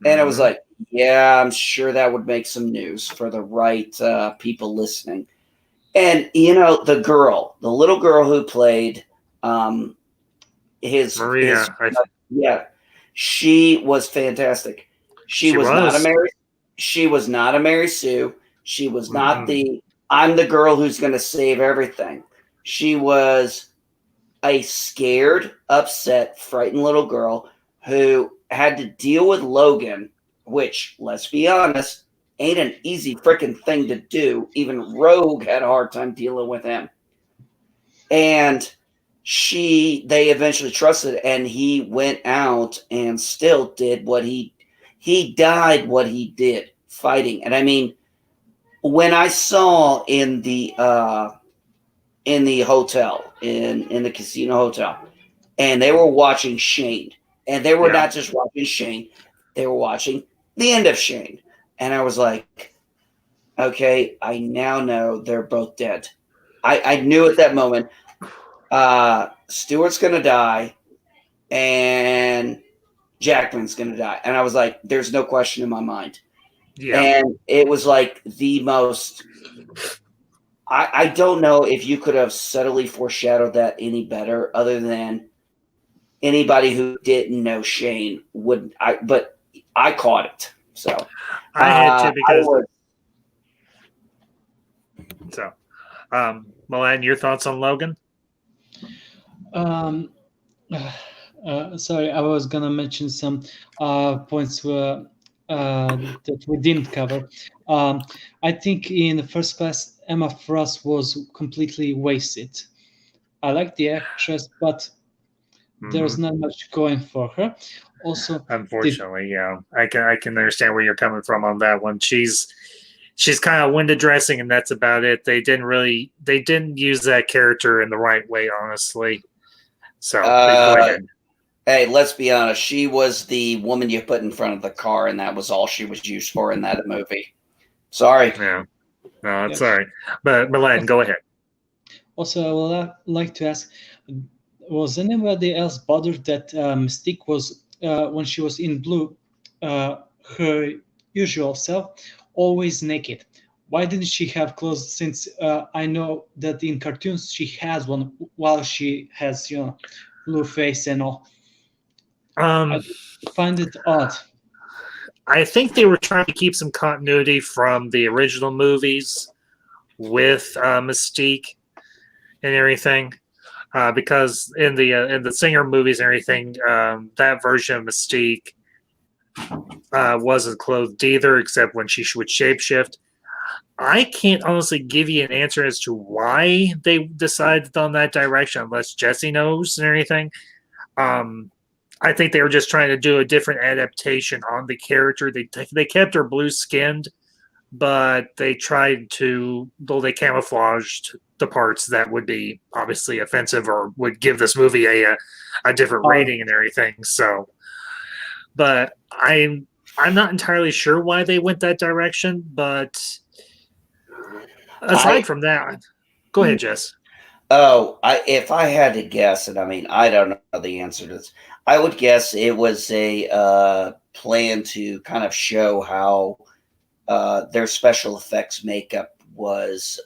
And I was like, yeah, I'm sure that would make some news for the right people listening. And you know, the little girl who played Maria. yeah, she was fantastic. She was not a Mary. She was not a Mary Sue. She was not I'm the girl who's going to save everything. She was a scared, upset, frightened little girl who had to deal with Logan, which, let's be honest, ain't an easy freaking thing to do. Even Rogue had a hard time dealing with him. And they eventually trusted, and he went out and still did what he died what he did fighting. And I mean, when I saw in the hotel, in the casino hotel, and they were watching Shane, and they were not just watching Shane, they were watching the end of Shane. And I was like, okay, I now know they're both dead. I knew at that moment, Stewart's going to die and Jackman's going to die. And I was like, there's no question in my mind. Yeah. And it was like the most, I don't know if you could have subtly foreshadowed that any better, other than anybody who didn't know Shane would. But I caught it. So I had to, because Milan, your thoughts on Logan? Sorry, I was gonna mention some points that we didn't cover. I think in the first place, Emma Frost was completely wasted. I like the actress, but there's not much going for her. Also, unfortunately, yeah, I can understand where you're coming from on that one. She's kind of window dressing, and that's about it. They didn't use that character in the right way, honestly. So go ahead. Hey, let's be honest. She was the woman you put in front of the car, and that was all she was used for in that movie. Sorry. Yeah. No, it's sorry. But Milan, go ahead. Also, I would like to ask, was anybody else bothered that Mystique was, when she was in blue, her usual self, always naked? Why didn't she have clothes? Since I know that in cartoons she has one while she has, blue face and all. I find it odd. I think they were trying to keep some continuity from the original movies with Mystique and everything, because in the Singer movies and everything, that version of Mystique wasn't clothed either, except when she would shapeshift. I can't honestly give you an answer as to why they decided on that direction, unless Jesse knows and everything. I think they were just trying to do a different adaptation on the character. They kept her blue skinned, but they camouflaged the parts that would be obviously offensive or would give this movie a different rating and everything. So, but I'm not entirely sure why they went that direction. But aside from that, go ahead, Jess. Oh, if I had to guess, and I mean, I don't know the answer to this, I would guess it was a plan to kind of show how their special effects makeup was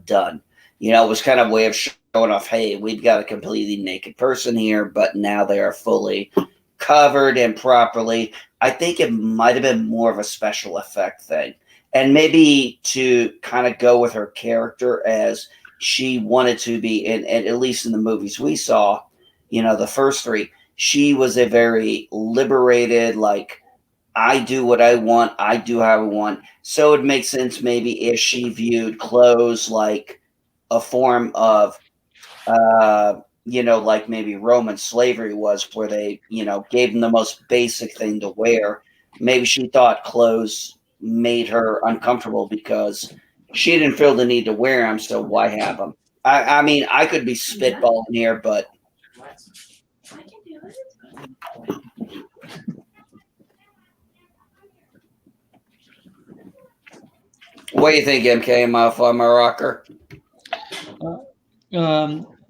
done. It was kind of a way of showing off, hey, we've got a completely naked person here, but now they are fully covered and properly. I think it might have been more of a special effect thing. And maybe to kind of go with her character as she wanted to be, and at least in the movies we saw, the first three, she was a very liberated, like, I do what I want, I do how I want. So it makes sense maybe if she viewed clothes like a form of, like maybe Roman slavery was, where they, gave them the most basic thing to wear. Maybe she thought clothes made her uncomfortable because she didn't feel the need to wear them, so why have them? I mean, I could be spitballing here, but what do you think, MK? Am I my rocker?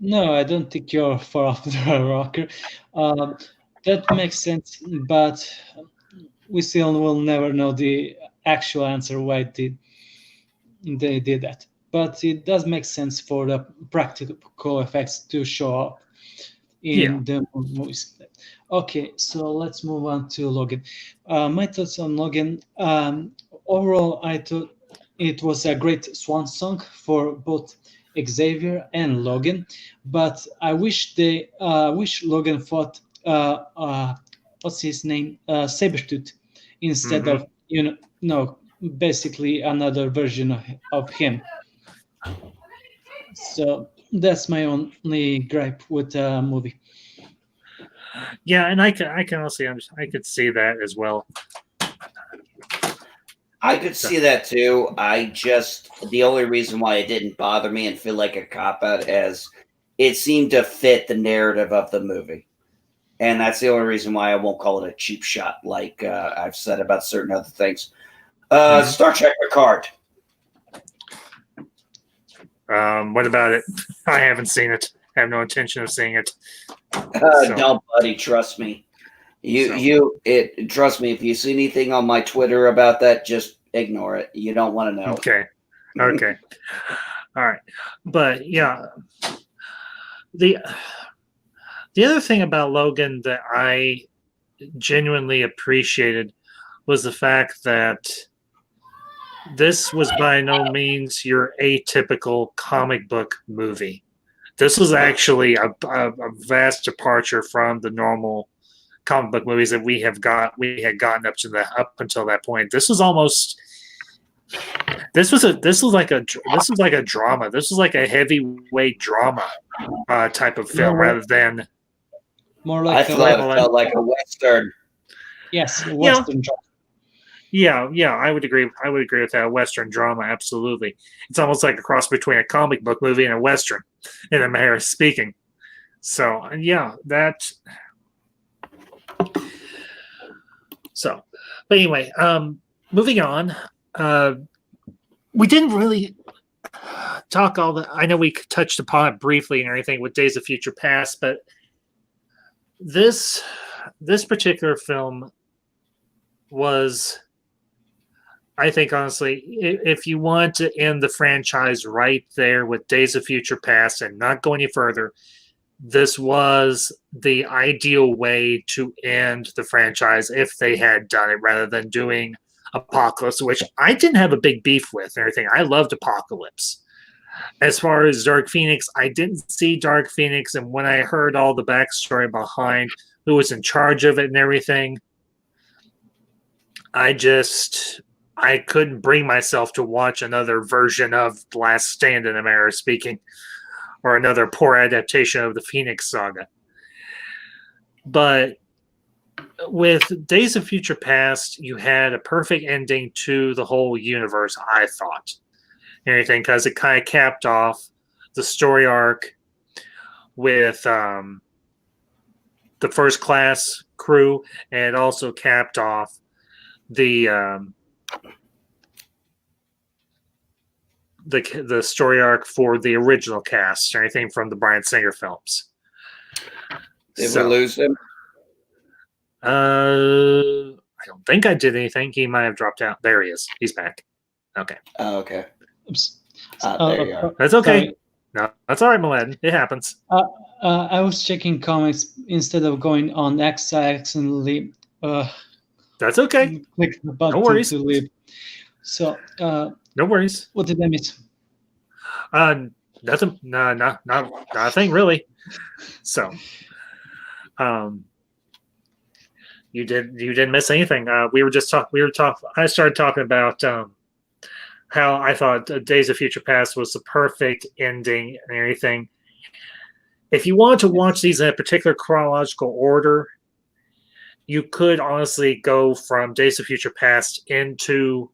No, I don't think you're far off the rocker. Um, that makes sense, but we still will never know the actual answer why they did that. But it does make sense for the practical effects to show up Yeah. in the movies. Okay, so let's move on to Logan. My thoughts on Logan. Overall, I thought it was a great swan song for both Xavier and Logan, but I wish Logan fought what's his name, Sabretooth, instead Hmm. of no, basically another version of him. So that's my only gripe with the movie. Yeah, and I can also I could see that as well. I could see that too. The only reason why it didn't bother me and feel like a cop out is it seemed to fit the narrative of the movie. And that's the only reason why I won't call it a cheap shot, like I've said about certain other things. Mhm. Star Trek Picard. What about it? I haven't seen it. I have no intention of seeing it. So- No, buddy, trust me. So. Trust me. If you see anything on my Twitter about that, just ignore it. You don't want to know. Okay. Okay. All right. But yeah, the other thing about Logan that I genuinely appreciated was the fact that this was by no means your atypical comic book movie. This was actually a vast departure from the normal comic book movies that we had gotten up until that point. This was almost this was like a drama. This was like a heavyweight drama type of film More rather than I like thought it felt like a Western. yes, Yeah. Western drama. Yeah, I would agree. I would agree with that. Western drama, absolutely. It's almost like a cross between a comic book movie and a Western, in a manner of speaking. So, yeah, that. So, but anyway, moving on. We didn't really talk all the. I know we touched upon it briefly and everything with Days of Future Past, but this particular film was, I think, honestly, if you want to end the franchise right there with Days of Future Past and not go any further, this was the ideal way to end the franchise if they had done it rather than doing Apocalypse, which I didn't have a big beef with and everything. I loved Apocalypse. As far as Dark Phoenix, I didn't see Dark Phoenix, and when I heard all the backstory behind who was in charge of it and everything, I couldn't bring myself to watch another version of The Last Stand, in a manner of speaking, or another poor adaptation of the Phoenix Saga. But with Days of Future Past, you had a perfect ending to the whole universe, I thought. Anything, because it kind of capped off the story arc with the First Class crew, and it also capped off the story arc for the original cast, or anything from the Bryan Singer films. Did we lose him? I don't think I did anything. He might have dropped out. There he is. He's back. Okay. Oh, okay. Oops. There you are. That's okay. Sorry. No, that's all right, Mladen. It happens. I was checking comics instead of going on X. I accidentally That's okay. clicked the button No worries. to leave. So No worries. what did I miss? Nothing. No, nothing really. So, you didn't miss anything. We were talking. I started talking about how I thought Days of Future Past was the perfect ending and everything. If you want to watch these in a particular chronological order, you could honestly go from Days of Future Past into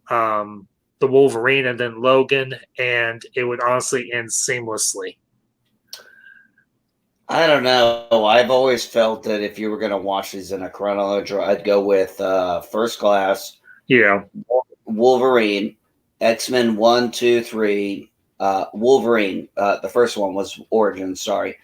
the Wolverine and then Logan, and it would honestly end seamlessly. I don't know. I've always felt that if you were going to watch these in a chronological, I'd go with First Class, Yeah. Wolverine, X-Men 1, 2, 3, Wolverine. The first one was Origins. Sorry,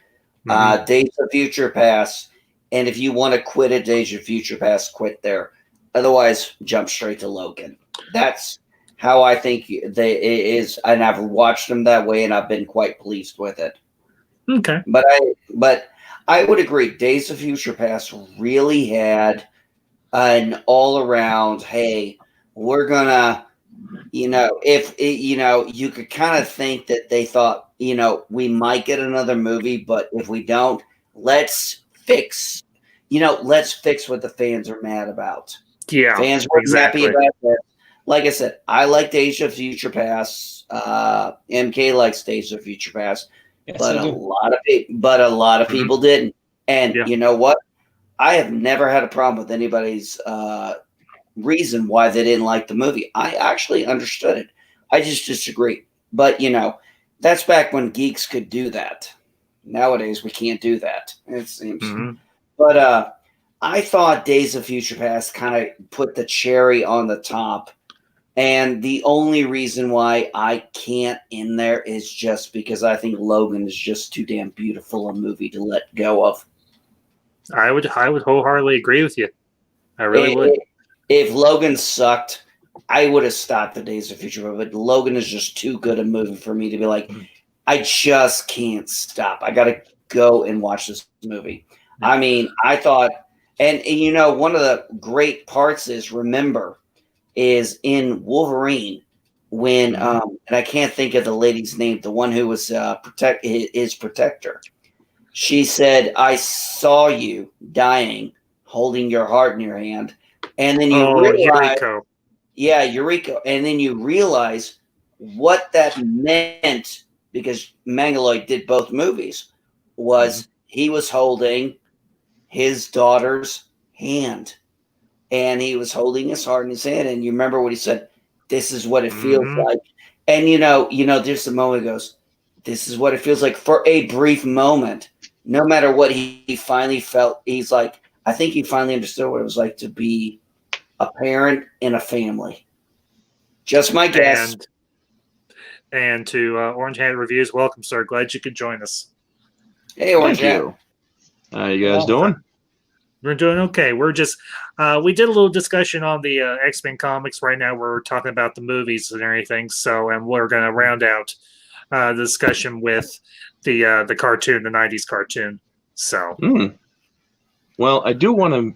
Mhm. Days of Future Past. And if you want to quit at Days of Future Past, quit there. Otherwise, jump straight to Logan. That's how I think it is, and I've watched them that way, and I've been quite pleased with it. Okay. But I would agree. Days of Future Past really had an all around. Hey, we're gonna, if it, you could kind of think that they thought, we might get another movie, but if we don't, let's fix, let's fix what the fans are mad about. Yeah, Fans weren't happy exactly. about that. Like I said, I like Days of Future Past. MK likes Days of Future Past, Yes, but I do. a lot of Mhm. people didn't. And Yeah. you know what? I have never had a problem with anybody's reason why they didn't like the movie. I actually understood it. I just disagree. But that's back when geeks could do that. Nowadays we can't do that, it seems. Mhm. But I thought Days of Future Past kind of put the cherry on the top. And the only reason why I can't in there is just because I think Logan is just too damn beautiful a movie to let go of. I would wholeheartedly agree with you. I really It- would. If Logan sucked, I would have stopped the Days of Future Past. But Logan is just too good a movie for me to be like, I just can't stop. I got to go and watch this movie. I mean, I thought, and one of the great parts is is in Wolverine when and I can't think of the lady's name, the one who was his protector. She said, "I saw you dying, holding your heart in your hand," and then you realize, Yuriko. yeah, Eureka, and then you realize what that meant because Mangaloid did both movies. Was he was holding his daughter's hand, and he was holding his heart in his hand, and you remember what he said, this is what it feels like. And there's a moment he goes, this is what it feels like for a brief moment. No matter what he finally felt, he's like, I think he finally understood what it was like to be a parent in a family. Just my guess. And to Orange Hat Reviews, welcome, sir. Glad you could join us. Hey, Orange Thank Hat. you. How you guys doing? We're doing okay. We're just we did a little discussion on the X-Men comics. Right now we're talking about the movies and everything. So, and we're going to round out the discussion with the cartoon, the '90s cartoon. So, well, I do want to,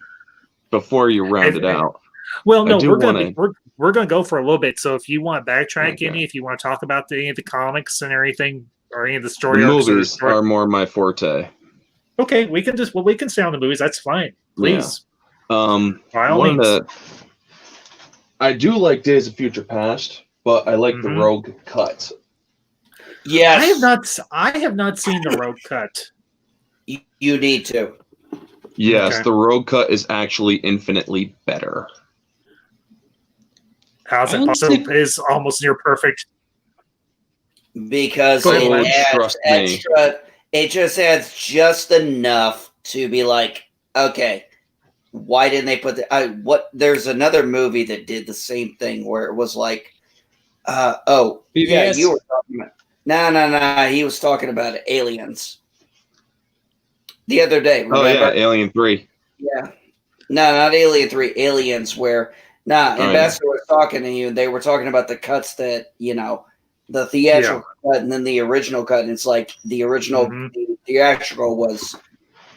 before you round it out. Well, no, we're gonna go for a little bit. So, if you want to backtrack any, if you want to talk about any of the comics and everything, or any of the story, the movies are more my forte. Okay, we can stay on the movies. That's fine. Please. Yeah. By all means. I do like Days of Future Past, but I like the Rogue Cut. Yes. I have not seen the Rogue Cut. You need to. Yes, the Rogue Cut is actually infinitely better. How's it possible? Is almost near perfect. Because it just adds just enough to be like, okay, why didn't they put there's another movie that did the same thing where it was like, yeah, you were talking about, no, he was talking about Aliens the other day. Remember? Oh yeah, Alien 3. Yeah. No, not Alien 3, Aliens, where Ambassador was talking to you, they were talking about the cuts that, the theatrical cut and then the original cut. And it's like the original the theatrical was,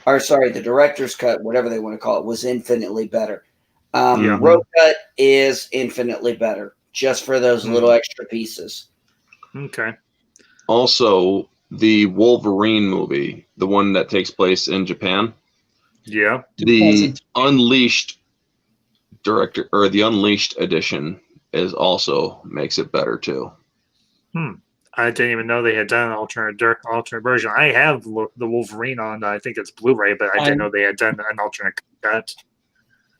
or sorry, the director's cut, whatever they want to call it, was infinitely better. Road cut is infinitely better, just for those little extra pieces. Okay. Also, the Wolverine movie, the one that takes place in Japan. Yeah. The Unleashed director, or the Unleashed edition, is also makes it better too. I didn't even know they had done an alternate version. I have the Wolverine on, I think it's Blu-ray, but I didn't know they had done an alternate cut.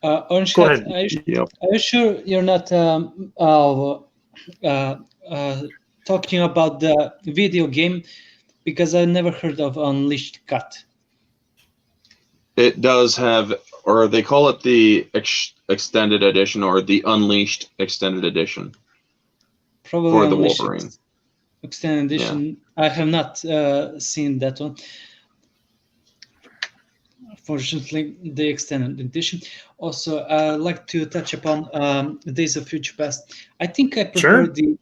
Orange Go Hat, ahead. are you sure you're not talking about the video game? Because I never heard of Unleashed Cut. It does have, or they call it the extended edition, or the Unleashed extended edition. Probably for the Unleashed. Wolverine. extended edition. I have not seen that one. Fortunately, the extended edition. Also, I'd like to touch upon Days of Future Past. I think I prefer the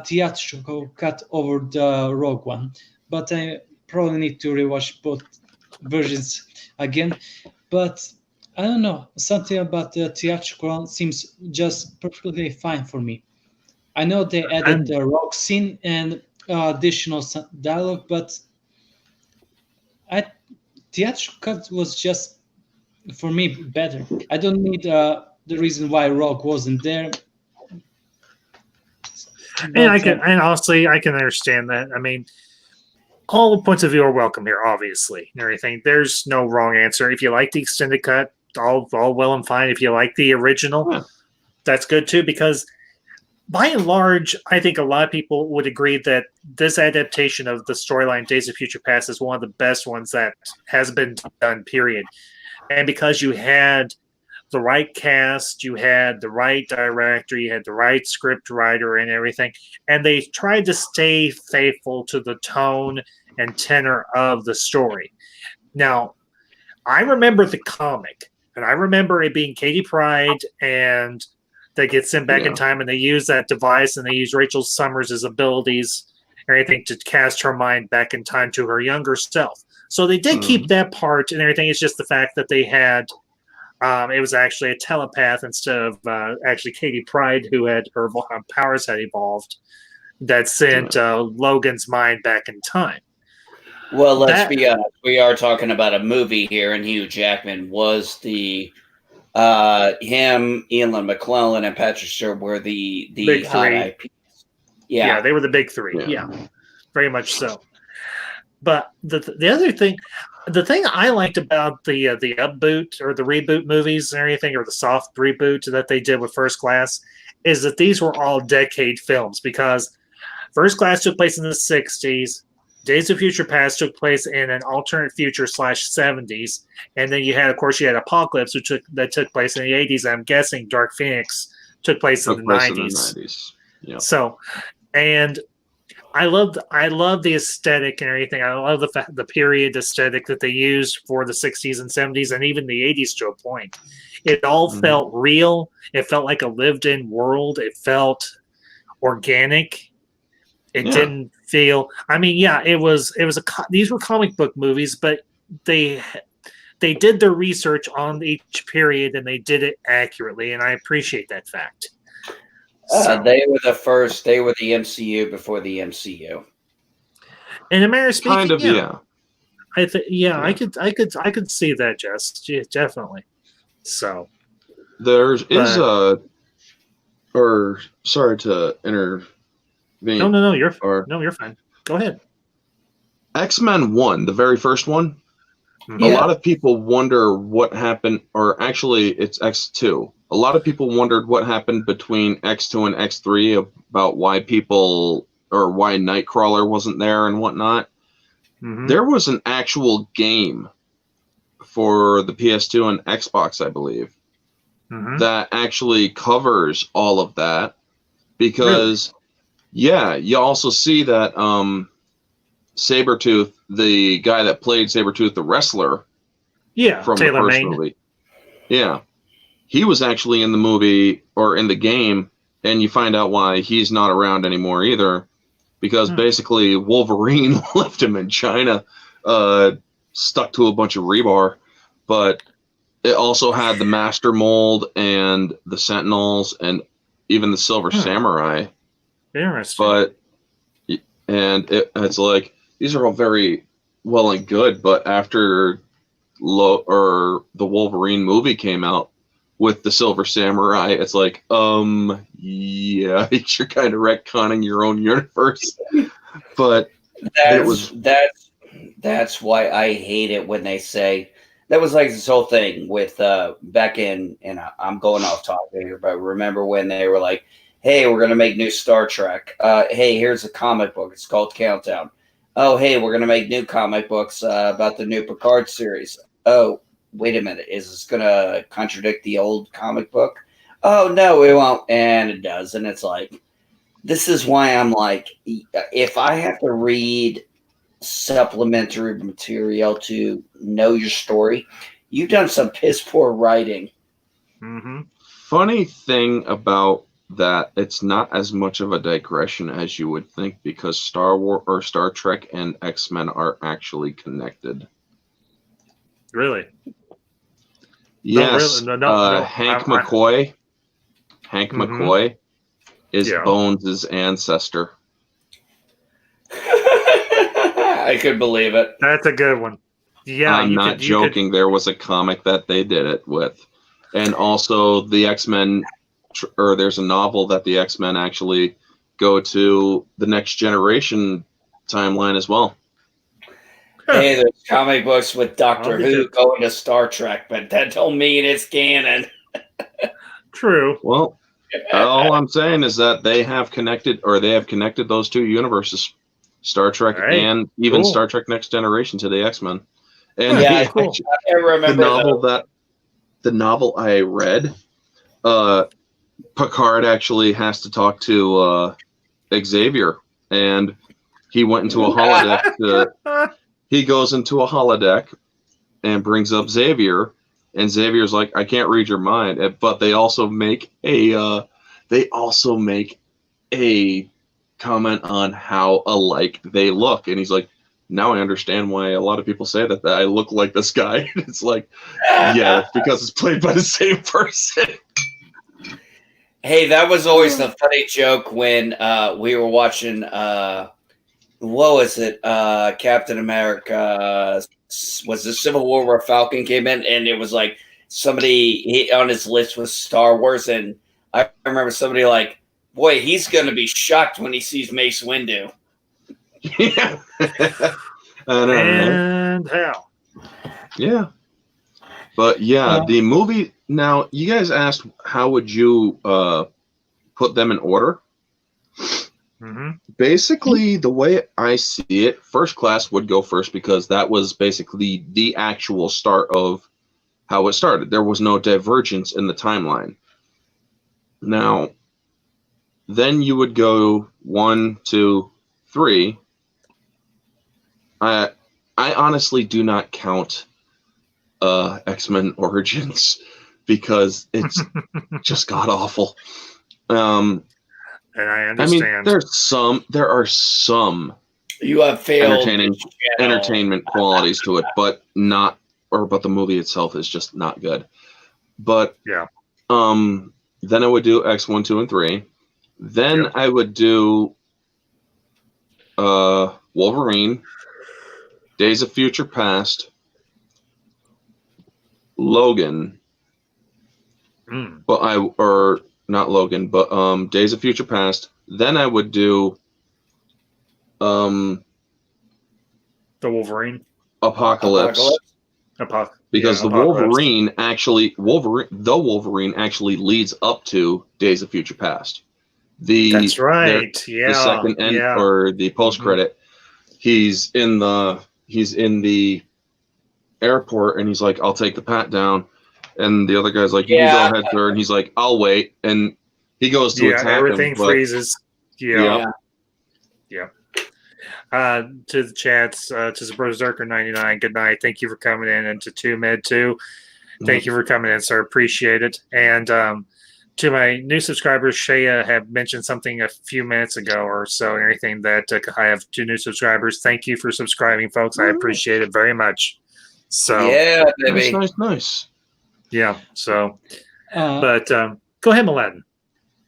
theatrical cut over the Rogue One, but I probably need to rewatch both versions again. But I don't know, something about the theatrical one seems just perfectly fine for me. I know they added the Rogue scene and additional dialogue, but I theatrical cut was just for me better. I don't need the reason why Rogue wasn't there. And honestly, I can understand that. I mean, all points of view are welcome here, obviously, and everything. There's no wrong answer. If you like the extended cut, all well and fine. If you like the original, that's good too, because by and large, I think a lot of people would agree that this adaptation of the storyline Days of Future Past is one of the best ones that has been done, period. And because you had the right cast, you had the right director, you had the right script writer and everything, and they tried to stay faithful to the tone and tenor of the story. Now, I remember the comic, and I remember it being Katie Pryde, and they get sent back in time, and they use that device, and they use Rachel Summers' abilities and everything to cast her mind back in time to her younger self. So they did keep that part and everything. It's just the fact that they had it was actually a telepath instead of actually Katie Pryde, who had her powers had evolved, that sent Logan's mind back in time. Well, let's be honest. We are talking about a movie here, and Hugh Jackman was the him, Ian McClellan, and Patrick Stewart were the big hot three. IPs. Yeah, they were the big three. Yeah, very much so. But the other thing, the thing I liked about the upboot or the reboot movies and everything, or the soft reboot that they did with First Class, is that these were all decade films, because First Class took place in the 60s, Days of Future Past took place in an alternate future / 70s, and then you had Apocalypse, that took place in the 80s. I'm guessing Dark Phoenix took place in the 90s. Yeah. So, and I love the aesthetic and everything. I love the period aesthetic that they used for the 60s and 70s and even the 80s to a point. It all felt real. It felt like a lived-in world. It felt organic. It didn't feel. I mean, it was these were comic book movies, but they did their research on each period and they did it accurately, and I appreciate that fact. They were the first. They were the MCU before the MCU. And a matter of speaking, kind of, I could see that, Jess. Yeah, definitely. So there is or sorry to intervene. No, you're fine. Go ahead. X-Men 1, the very first one. A lot of people wonder what happened, or actually it's X2. A lot of people wondered what happened between X2 and X3 about why Nightcrawler wasn't there and whatnot. There was an actual game for the PS2 and Xbox, I believe, that actually covers all of that, because you also see that Sabretooth, the guy that played Sabretooth, the wrestler, from Taylor the first Maine. movie, he was actually in the movie or in the game, and you find out why he's not around anymore either, because basically Wolverine left him in China, stuck to a bunch of rebar. But it also had the Master Mold and the Sentinels and even the Silver Samurai. Interesting. It's like, these are all very well and good, but after the Wolverine movie came out with the Silver Samurai, it's like, you're kind of retconning your own universe. But that's why I hate it when they say that was like this whole thing with back in, and I'm going off topic here, but remember when they were like, hey, we're going to make new Star Trek. Hey, here's a comic book. It's called Countdown. Oh, hey, we're going to make new comic books about the new Picard series. Oh, wait a minute. Is this going to contradict the old comic book? Oh, no, it won't. And it does. And it's like, this is why I'm like, if I have to read supplementary material to know your story, you've done some piss poor writing. Mm-hmm. Funny thing about that, it's not as much of a digression as you would think, because Star Wars or Star Trek and X-Men are actually connected. Really? Yes. No, Hank McCoy. Hank McCoy is Bones' ancestor. I could believe it. That's a good one. Yeah, I'm not joking. There was a comic that they did it with. And also the X-Men, or there's a novel that the X-Men actually go to the Next Generation timeline as well. Hey, there's comic books with Doctor Who going to Star Trek, but that don't mean it's canon. True. Well, all I'm saying is that they have connected those two universes, Star Trek and even Star Trek Next Generation, to the X-Men. And I remember the novel I read, Picard actually has to talk to Xavier, and he went into a holodeck. He goes into a holodeck and brings up Xavier, and Xavier's like, "I can't read your mind," but they also make a comment on how alike they look, and he's like, "Now I understand why a lot of people say that I look like this guy." It's like, yeah, it's because it's played by the same person. Hey, that was always the funny joke when we were watching, what was it? Captain America, was the Civil War where Falcon came in, and it was like somebody on his list was Star Wars, and I remember somebody like, boy, he's going to be shocked when he sees Mace Windu. Yeah. And how? Yeah. But yeah, the movie, now you guys asked how would you put them in order? Basically, the way I see it, First Class would go first because that was basically the actual start of how it started. There was no divergence in the timeline. Now, then you would go 1, 2, 3. I honestly do not count X-Men Origins because it's just god awful. And I understand. I mean, there are some you have failed entertainment qualities to it, but the movie itself is just not good. But yeah. Then I would do X1, 2, and 3. Then I would do Wolverine, Days of Future Past, Logan, not Logan, but Days of Future Past. Then I would do the Wolverine, Apocalypse. Because the Wolverine actually leads up to Days of Future Past. That's right. The second end or the post credit. He's in the airport and he's like, "I'll take the pat down," and the other guy's like, "You can go ahead, sir," and he's like, "I'll wait," and he goes to attack everything him. Freezes. Yeah. To the chats, to Berserker 99, good night. Thank you for coming in, and to 2Med2, thank you for coming in, sir. Appreciate it. And to my new subscribers, Shea had mentioned something a few minutes ago or so, and everything that I have 2 new subscribers. Thank you for subscribing, folks. I appreciate it very much. So yeah, baby. Nice. Yeah. So, but go ahead, Mladen.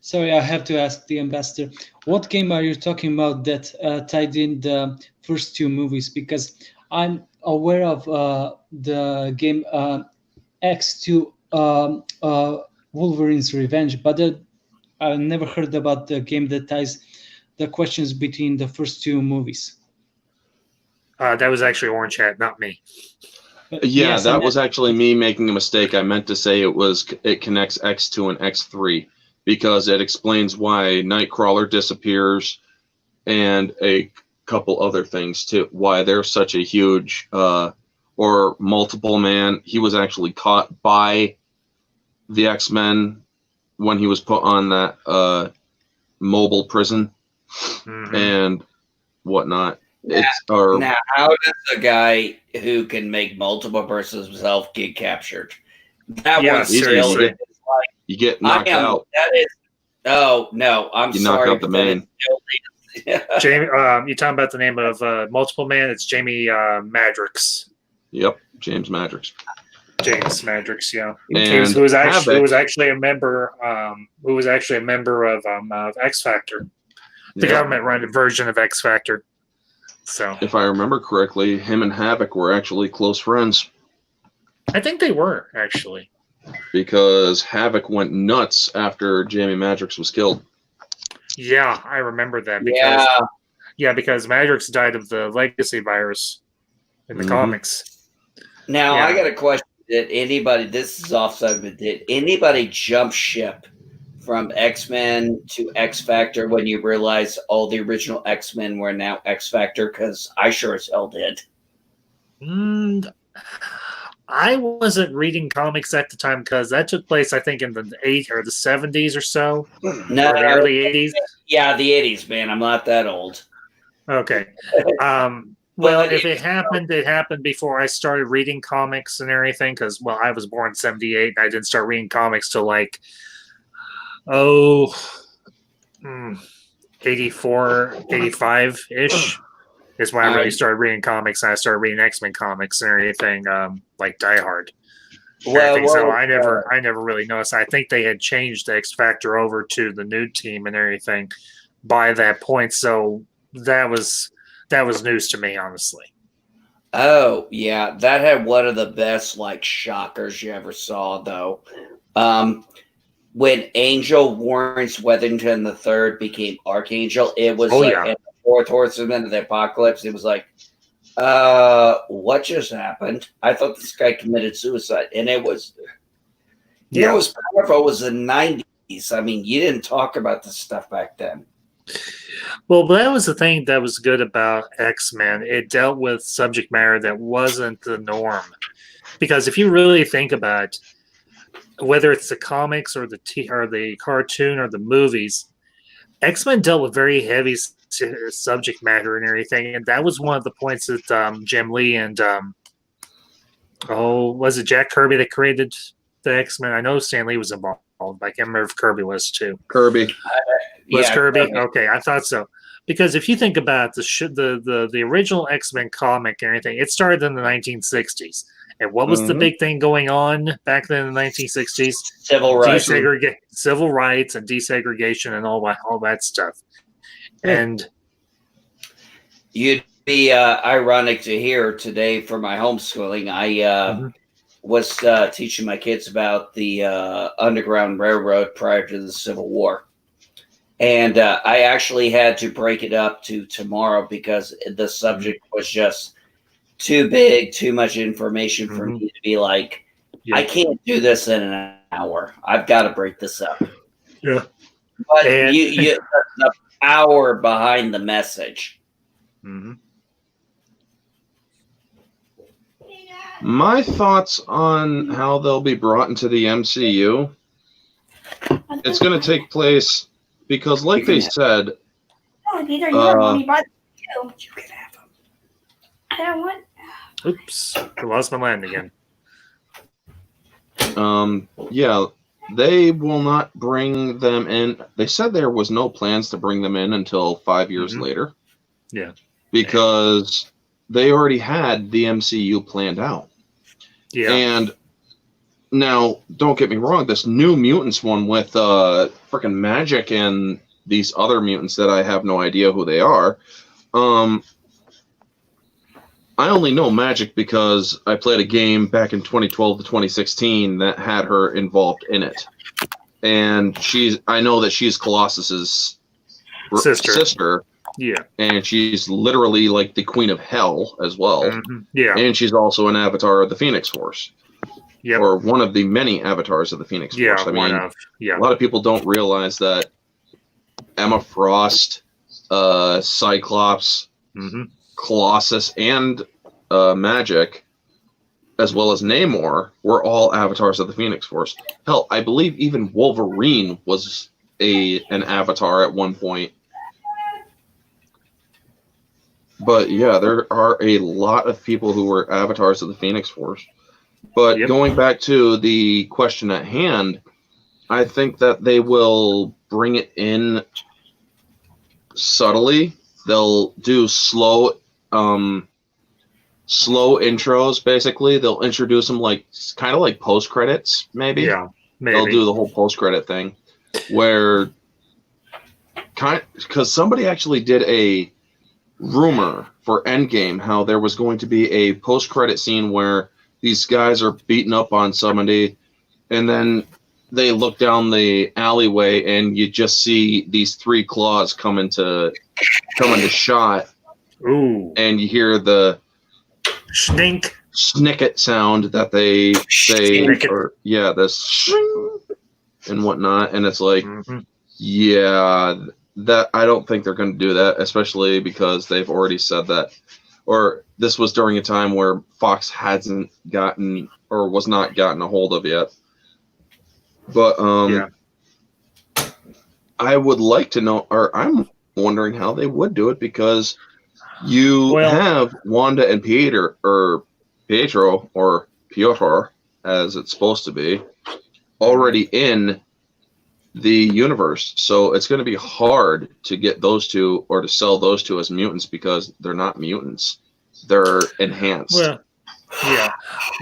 Sorry, I have to ask the ambassador, what game are you talking about that tied in the first 2 movies? Because I'm aware of the game X2 Wolverine's Revenge, but I never heard about the game that ties the questions between the first 2 movies. That was actually Orange Hat, not me. Yeah, that was actually me making a mistake. I meant to say it connects X2 and X3 because it explains why Nightcrawler disappears and a couple other things too. Why there's such a huge or Multiple Man. He was actually caught by the X-Men when he was put on that mobile prison and whatnot. Now, how does a guy who can make multiple versus himself get captured? That one's seriously. You get knocked out. That is. Oh no, I'm you sorry. You knock out the main. Jamie, you're talking about the name of Multiple Man. It's Jamie Madrox. Yep, James Madrox. James Madrox, yeah. And who was actually a member. Who was actually a member of X Factor, the government-run version of X Factor. So, if I remember correctly, him and Havoc were actually close friends. I think they were actually, because Havoc went nuts after Jamie Madrox was killed. Yeah, I remember that. Because Madrox died of the legacy virus in the comics. Now, I got a question. Did anybody, this is offside, but did anybody jump ship from X-Men to X Factor when you realized all the original X-Men were now X Factor? Because I sure as hell did. I wasn't reading comics at the time because that took place, I think, in the 80s or the 70s or so. No, or the early 80s. Yeah, the 80s, man. I'm not that old. Okay. Well, if it happened before I started reading comics and everything, because, well, I was born in 78, and I didn't start reading comics till 84, 85-ish is when I really started reading comics, and I started reading X-Men comics and everything, like Die Hard. So I never really noticed. I think they had changed the X Factor over to the new team and everything by that point, so that was news to me, honestly. Oh, yeah. That had one of the best, shockers you ever saw, though. When Angel Warrens Weathington III became Archangel, it was in the Fourth Horseman of the Apocalypse. It was what just happened? I thought this guy committed suicide. And it was, it was powerful. It was the 90s. I mean, you didn't talk about this stuff back then. Well, that was the thing that was good about X-Men. It dealt with subject matter that wasn't the norm. Because if you really think about it, whether it's the comics or the cartoon or the movies, X-Men dealt with very heavy subject matter and everything. And that was one of the points that Jim Lee and was it Jack Kirby that created the X-Men? I know Stan Lee was involved, but I can't remember if Kirby was too. Kirby. Kirby? Okay, I thought so. Because if you think about the original X-Men comic and everything, it started in the 1960s. And what was the big thing going on back then in the 1960s? Civil rights. Civil rights and desegregation and all that stuff. And you'd be ironic to hear today for my homeschooling. I was teaching my kids about the Underground Railroad prior to the Civil War. And I actually had to break it up to tomorrow because the subject was just too big, too much information for me to be like, I can't do this in an hour. I've got to break this up. Yeah. But you the power behind the message. My thoughts on how they'll be brought into the MCU, it's going to take place because, like they said, these are your mommy brought them too. You can have them. I don't want. Oops, I lost my land again. They will not bring them in. They said there was no plans to bring them in until 5 years later. Yeah. Because they already had the MCU planned out. Yeah. And now, don't get me wrong, this New Mutants one with freaking Magic and these other mutants that I have no idea who they are. I only know Magic because I played a game back in 2012 to 2016 that had her involved in it. And I know that she's Colossus's sister. Yeah. And she's literally like the Queen of Hell as well. Yeah. And she's also an avatar of the Phoenix Force. Yep. Or one of the many avatars of the Phoenix Force. I mean, a lot of people don't realize that Emma Frost, Cyclops, Colossus, and Magic, as well as Namor, were all avatars of the Phoenix Force. Hell, I believe even Wolverine was an avatar at one point. But yeah, there are a lot of people who were avatars of the Phoenix Force. But going back to the question at hand, I think that they will bring it in subtly. They'll do slow intros, basically. They'll introduce them kind of like post credits, maybe. Yeah, maybe. They'll do the whole post credit thing, where because somebody actually did a rumor for Endgame how there was going to be a post credit scene where these guys are beating up on somebody, and then they look down the alleyway and you just see these 3 claws come into shot. Ooh. And you hear the snicket sound that they say, the shing and whatnot. And it's like, that I don't think they're going to do that, especially because they've already said that, or this was during a time where Fox hasn't gotten or was not gotten a hold of yet. But I would like to know, or I'm wondering how they would do it, because you have Wanda and Pietro, or Piotr, as it's supposed to be, already in the universe. So it's going to be hard to get those two, or to sell those two as mutants, because they're not mutants. They're enhanced. Well, yeah.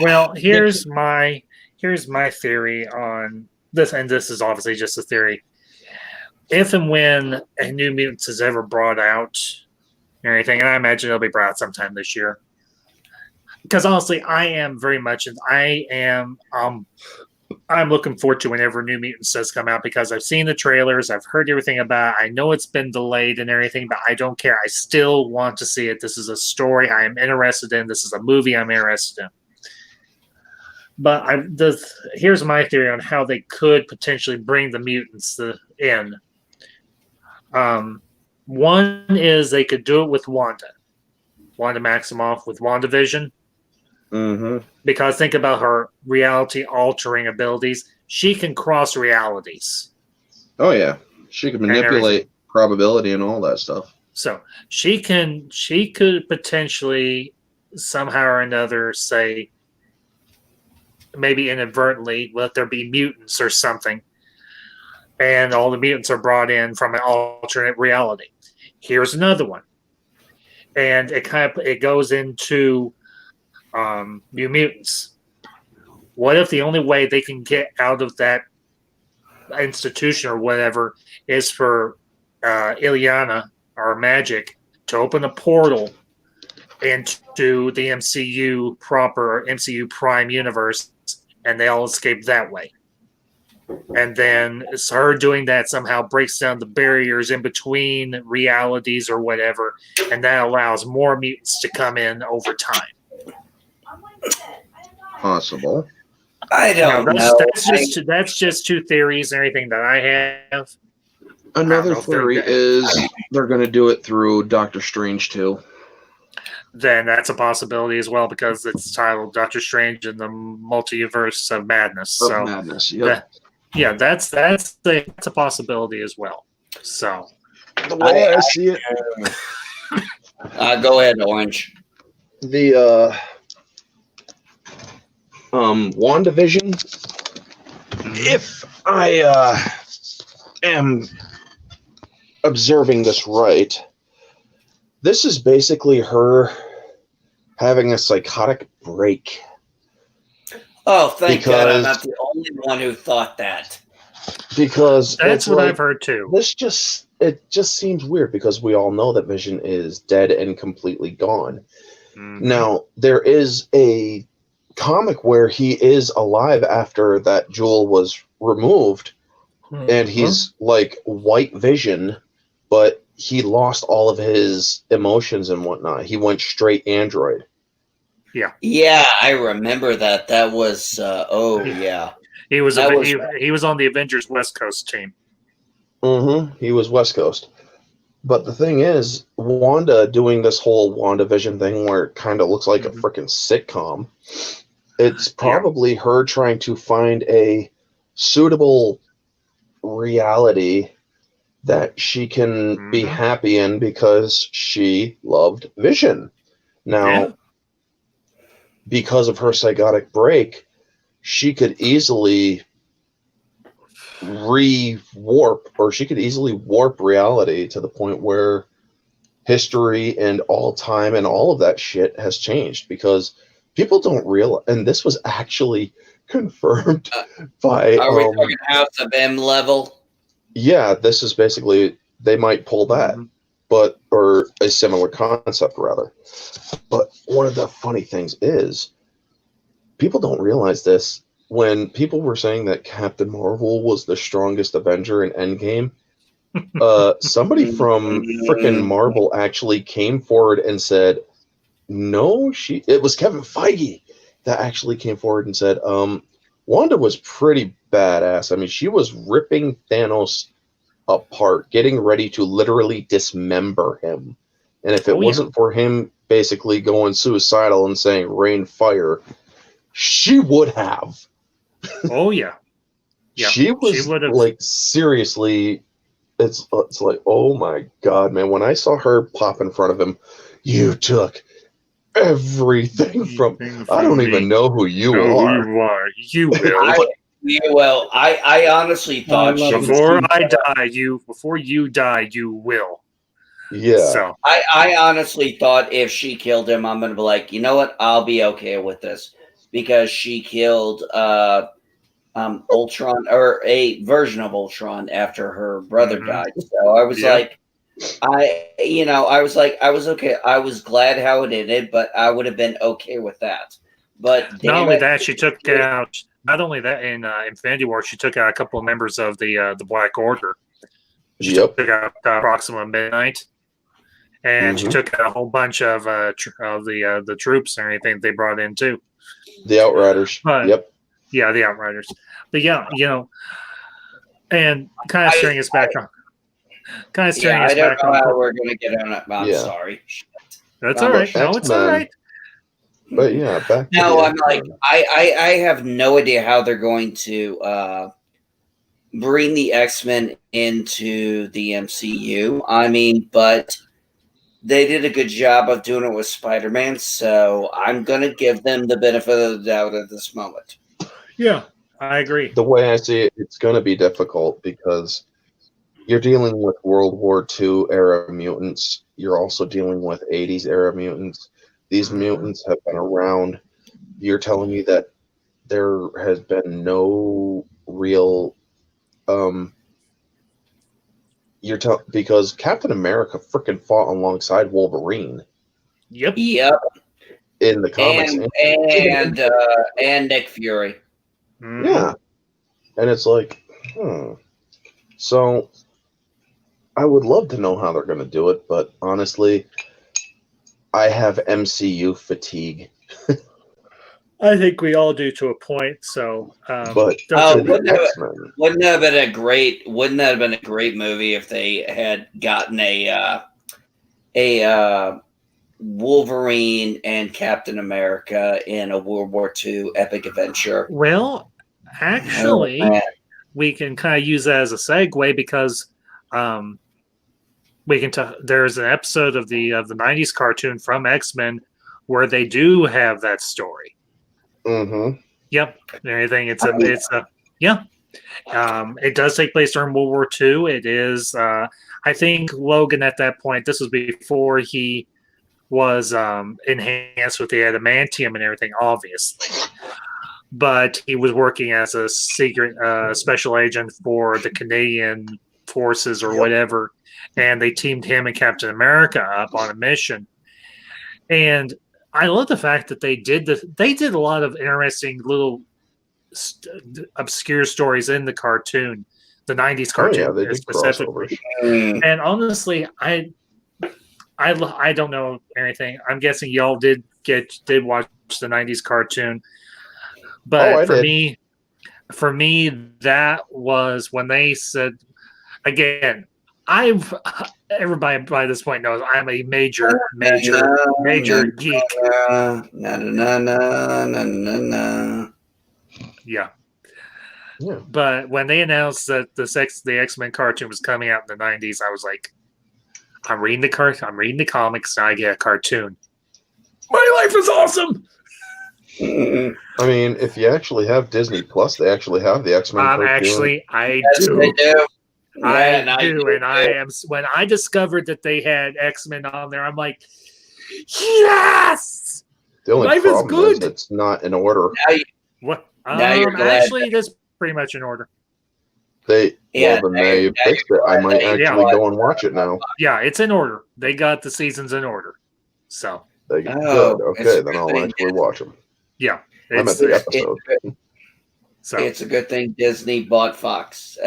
Well, here's my theory on this, and this is obviously just a theory. If and when a New Mutants is ever brought out or anything, and I imagine it'll be brought out sometime this year, because honestly, I'm looking forward to whenever New Mutants does come out, because I've seen the trailers, I've heard everything about it. I know it's been delayed and everything, but I don't care. I still want to see it. This is a story I am interested in. This is a movie I'm interested in. But here's my theory on how they could potentially bring the mutants in. One is they could do it with Wanda Maximoff, with WandaVision. Mm-hmm. Because think about her reality-altering abilities. She can cross realities. Oh, yeah. She can manipulate probability and all that stuff. So she could potentially somehow or another say, maybe inadvertently, let there be mutants or something, and all the mutants are brought in from an alternate reality. Here's another one, and it goes into New Mutants. What if the only way they can get out of that institution or whatever is for Ileana or Magic to open a portal into the MCU proper, or MCU Prime universe, and they all escape that way. And then it's her doing that somehow breaks down the barriers in between realities or whatever, and that allows more mutants to come in over time. Possible. I don't know. That's just two theories and everything that I have. Another theory is they're going to do it through Doctor Strange too. Then that's a possibility as well, because it's titled Doctor Strange in the Multiverse of Madness. That's a possibility as well. So the way I see it, go ahead, Orange. The WandaVision. If I am observing this right, this is basically her having a psychotic break. Oh, thank God I'm not the only one who thought that. Because that's what I've heard too. It just seems weird, because we all know that Vision is dead and completely gone. Mm-hmm. Now, there is a comic where he is alive after that jewel was removed, and he's like White Vision, but he lost all of his emotions and whatnot. He went straight android. Yeah, I remember that. That was yeah. He was on the Avengers West Coast team. Mm-hmm. He was West Coast. But the thing is, Wanda doing this whole WandaVision thing where it kind of looks like a freaking sitcom, it's probably her trying to find a suitable reality that she can be Mhm. happy in because she loved Vision. Now, Yeah. because of her psychotic break, she could easily re-warp, or she could easily warp reality to the point where history and all time and all of that shit has changed, because people don't realize, and this was actually confirmed by Are we talking House of M level? yeah, this is basically, they might pull that, Mhm. but, or a similar concept rather. But one of the funny things is, people don't realize this. When people were saying that Captain Marvel was the strongest Avenger in Endgame, somebody from frickin' Marvel actually came forward and said, no, it was Kevin Feige that actually came forward and said, Wanda was pretty badass. I mean, she was ripping Thanos apart, getting ready to literally dismember him. And if it Oh, yeah. wasn't for him basically going suicidal and saying rain fire, she would have. Oh yeah. Yeah. She was would have. like, seriously, it's like, oh my god, man. When I saw her pop in front of him, you took everything from, I don't even know who you are. You are. You will. I honestly thought love she this was. Before scene. I die, before you die, you will. Yeah. So I honestly thought if she killed him, I'm gonna be like, you know what? I'll be okay with this, because she killed Ultron, or a version of Ultron, after her brother Mhm. died. So I was Yeah. like, I was like, I was okay. I was glad how it ended, but I would have been okay with that. But not damn only it, that, she took out. Not only that, in Infinity War, she took out a couple of members of the Black Order. She Yep. took out Proxima Midnight, and she Mhm. took out a whole bunch of the troops and everything they brought in too. The Outriders. But Yep. yeah, the Outriders. But yeah, and kind of steering us back on. Kind of steering I us don't back know on. how we're gonna get on it. I'm Yeah. sorry. That's I'm all a- right. No, it's all X-Men. right. But yeah, back to No, the I'm like, X-Men. I have no idea how they're going to bring the X-Men into the MCU. I mean, but they did a good job of doing it with Spider-Man, so I'm gonna give them the benefit of the doubt at this moment. Yeah, I agree. The way I see it, it's going to be difficult because you're dealing with World War II era mutants. You're also dealing with 80s era mutants. These Mhm. mutants have been around. You're telling me that there has been no real because Captain America freaking fought alongside Wolverine Yep. Yep, in the comics. and Nick Fury. Mhm. Yeah. And it's like, So I would love to know how they're going to do it, but honestly, I have MCU fatigue. I think we all do to a point. So, But don't to you- the X-Men, Wouldn't that have been a great movie if they had gotten a Wolverine and Captain America in a World War II epic adventure? well, actually, Oh, man. we can kind of use that as a segue because we can. There's an episode of the '90s cartoon from X-Men where they do have that story. mm-hmm. Yep, and everything. It's a yeah. It does take place during World War II. It is. I think Logan at that point. This was before he was enhanced with the adamantium and everything, obviously. But he was working as a secret special agent for the Canadian forces or whatever, and they teamed him and Captain America up on a mission. And I love the fact that they did a lot of interesting little obscure stories in the cartoon, the '90s Oh yeah, cartoon they did specifically. crossovers. And honestly, I don't know anything. I'm guessing y'all did watch the '90s cartoon, but I did. For me, that was when they said, again, everybody by this point knows I'm a major geek. Na, na, na, na, na, na, na. Yeah. Yeah. But when they announced that the X-Men cartoon was coming out in the 90s, I was like, I'm reading the comics, and I get a cartoon. My life is awesome. I mean, if you actually have Disney Plus, they actually have the X-Men cartoon. Actually, I Yes, do. they do. And I am. When I discovered that they had X-Men on there, I'm like, yes. The only Life is problem good. is it's not in order. What? Now you're glad. Actually, that's pretty much in order. They Yeah, well, then now they you're fixed it. I glad might that you actually bought go and watch it now. Yeah, it's in order. They got the seasons in order. So They, Oh, good. Okay, it's then I'll good. actually watch them. yeah, I'm at it's, the it's- episode. so It's a good thing Disney bought Fox.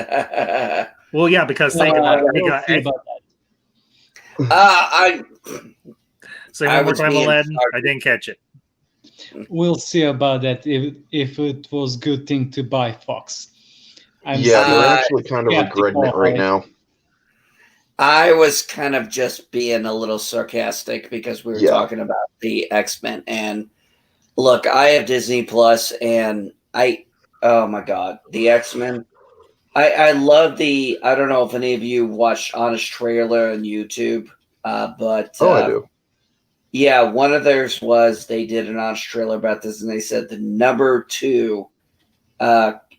well, yeah, because think about it. You We'll got see about that. I say I one more was time, being Aladdin. sarcastic. I didn't catch it. We'll see about that if it was good thing to buy Fox. I'm Yeah, still they're actually kind of regretting it right now. I was kind of just being a little sarcastic because we were Yeah. talking about the X-Men. And look, I have Disney Plus, and oh my God, the X-Men. I love I don't know if any of you watched Honest Trailer on YouTube, but I do. yeah, one of theirs was they did an Honest Trailer about this, and they said the number 2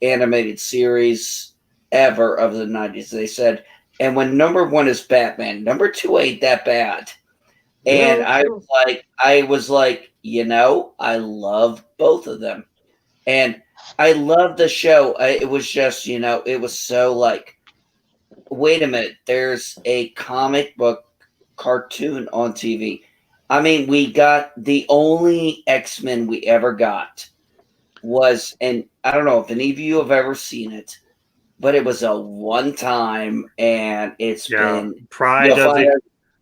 animated series ever of the 90s. They said, and when number 1 is Batman, number 2 ain't that bad. And Yeah, I was like, I love both of them. And I love the show. It was just, it was so like, wait a minute, there's a comic book cartoon on TV. I mean, we got the only X-Men we ever got was, and I don't know if any of you have ever seen it, but it was a one time, and it's been Pride of the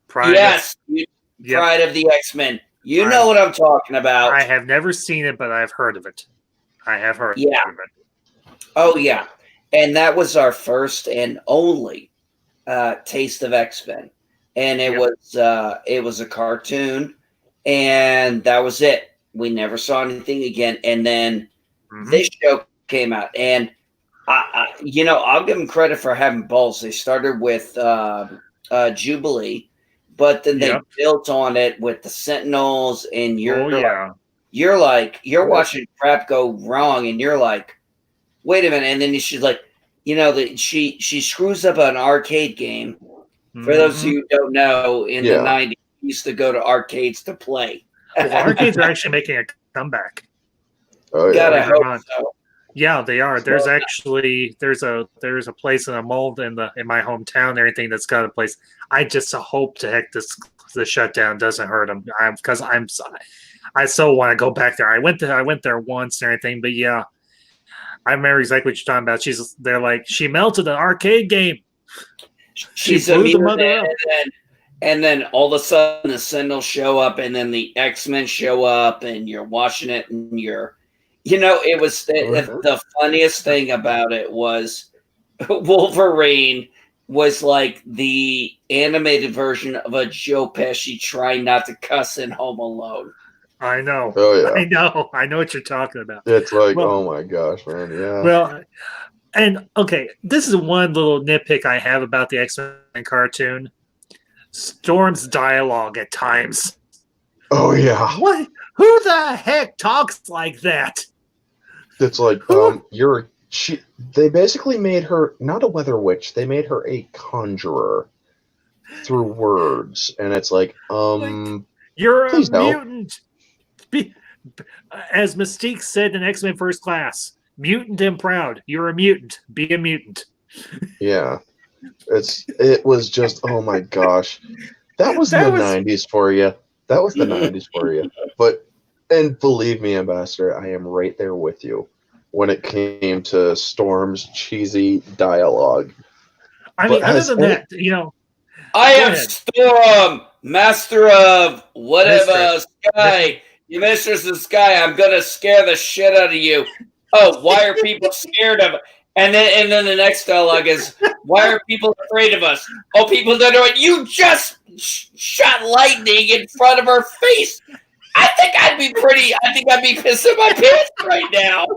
Pride. Pride of the X-Men. You know what I'm talking about. I have never seen it, but I've heard of it. I have heard of it. Oh yeah, and that was our first and only taste of X-Men, and it was a cartoon, and that was it. We never saw anything again, and then this show came out, and I'll give them credit for having balls. They started with Jubilee, but then they built on it with the Sentinels, and you're watching crap go wrong, and you're like, wait a minute, and then she's like, she screws up an arcade game. For those of you who don't know, in the 90s, we used to go to arcades to play. Well, arcades are actually making a comeback. Oh, yeah. Gotta hope so. Yeah, they are. There's actually there's a place in a mold in my hometown and everything that's got a place. I just hope to heck the shutdown doesn't hurt them, because I so want to go back there. I went there once and everything, but yeah, I remember exactly what you're talking about. They're like, she melted an arcade game. She blew the mother up. And then all of a sudden the Sentinels show up, and then the X-Men show up, and you're watching it, and it was the funniest thing about it was Wolverine was like the animated version of a Joe Pesci trying not to cuss in Home Alone. I know. Oh yeah. I know what you're talking about. It's like, oh my gosh, man. Yeah. Well, and okay, this is one little nitpick I have about the X-Men cartoon. Storm's dialogue at times. Oh yeah. What? Who the heck talks like that? It's like, they basically made her not a weather witch, they made her a conjurer through words. And it's like, you're a mutant. As Mystique said in X-Men First Class, mutant and proud. You're a mutant. Be a mutant. Yeah. It was just, oh my gosh. That was the 90s for you. That was the 90s for you. And believe me, Ambassador, I am right there with you when it came to Storm's cheesy dialogue. I mean, other than that, I am Storm, master of whatever sky. You mistress of sky, I'm gonna scare the shit out of you. Oh, why are people scared of it? And then the next dialogue is, why are people afraid of us? Oh, people don't know it. You just shot lightning in front of our face. I think I'd be pissing my pants right now.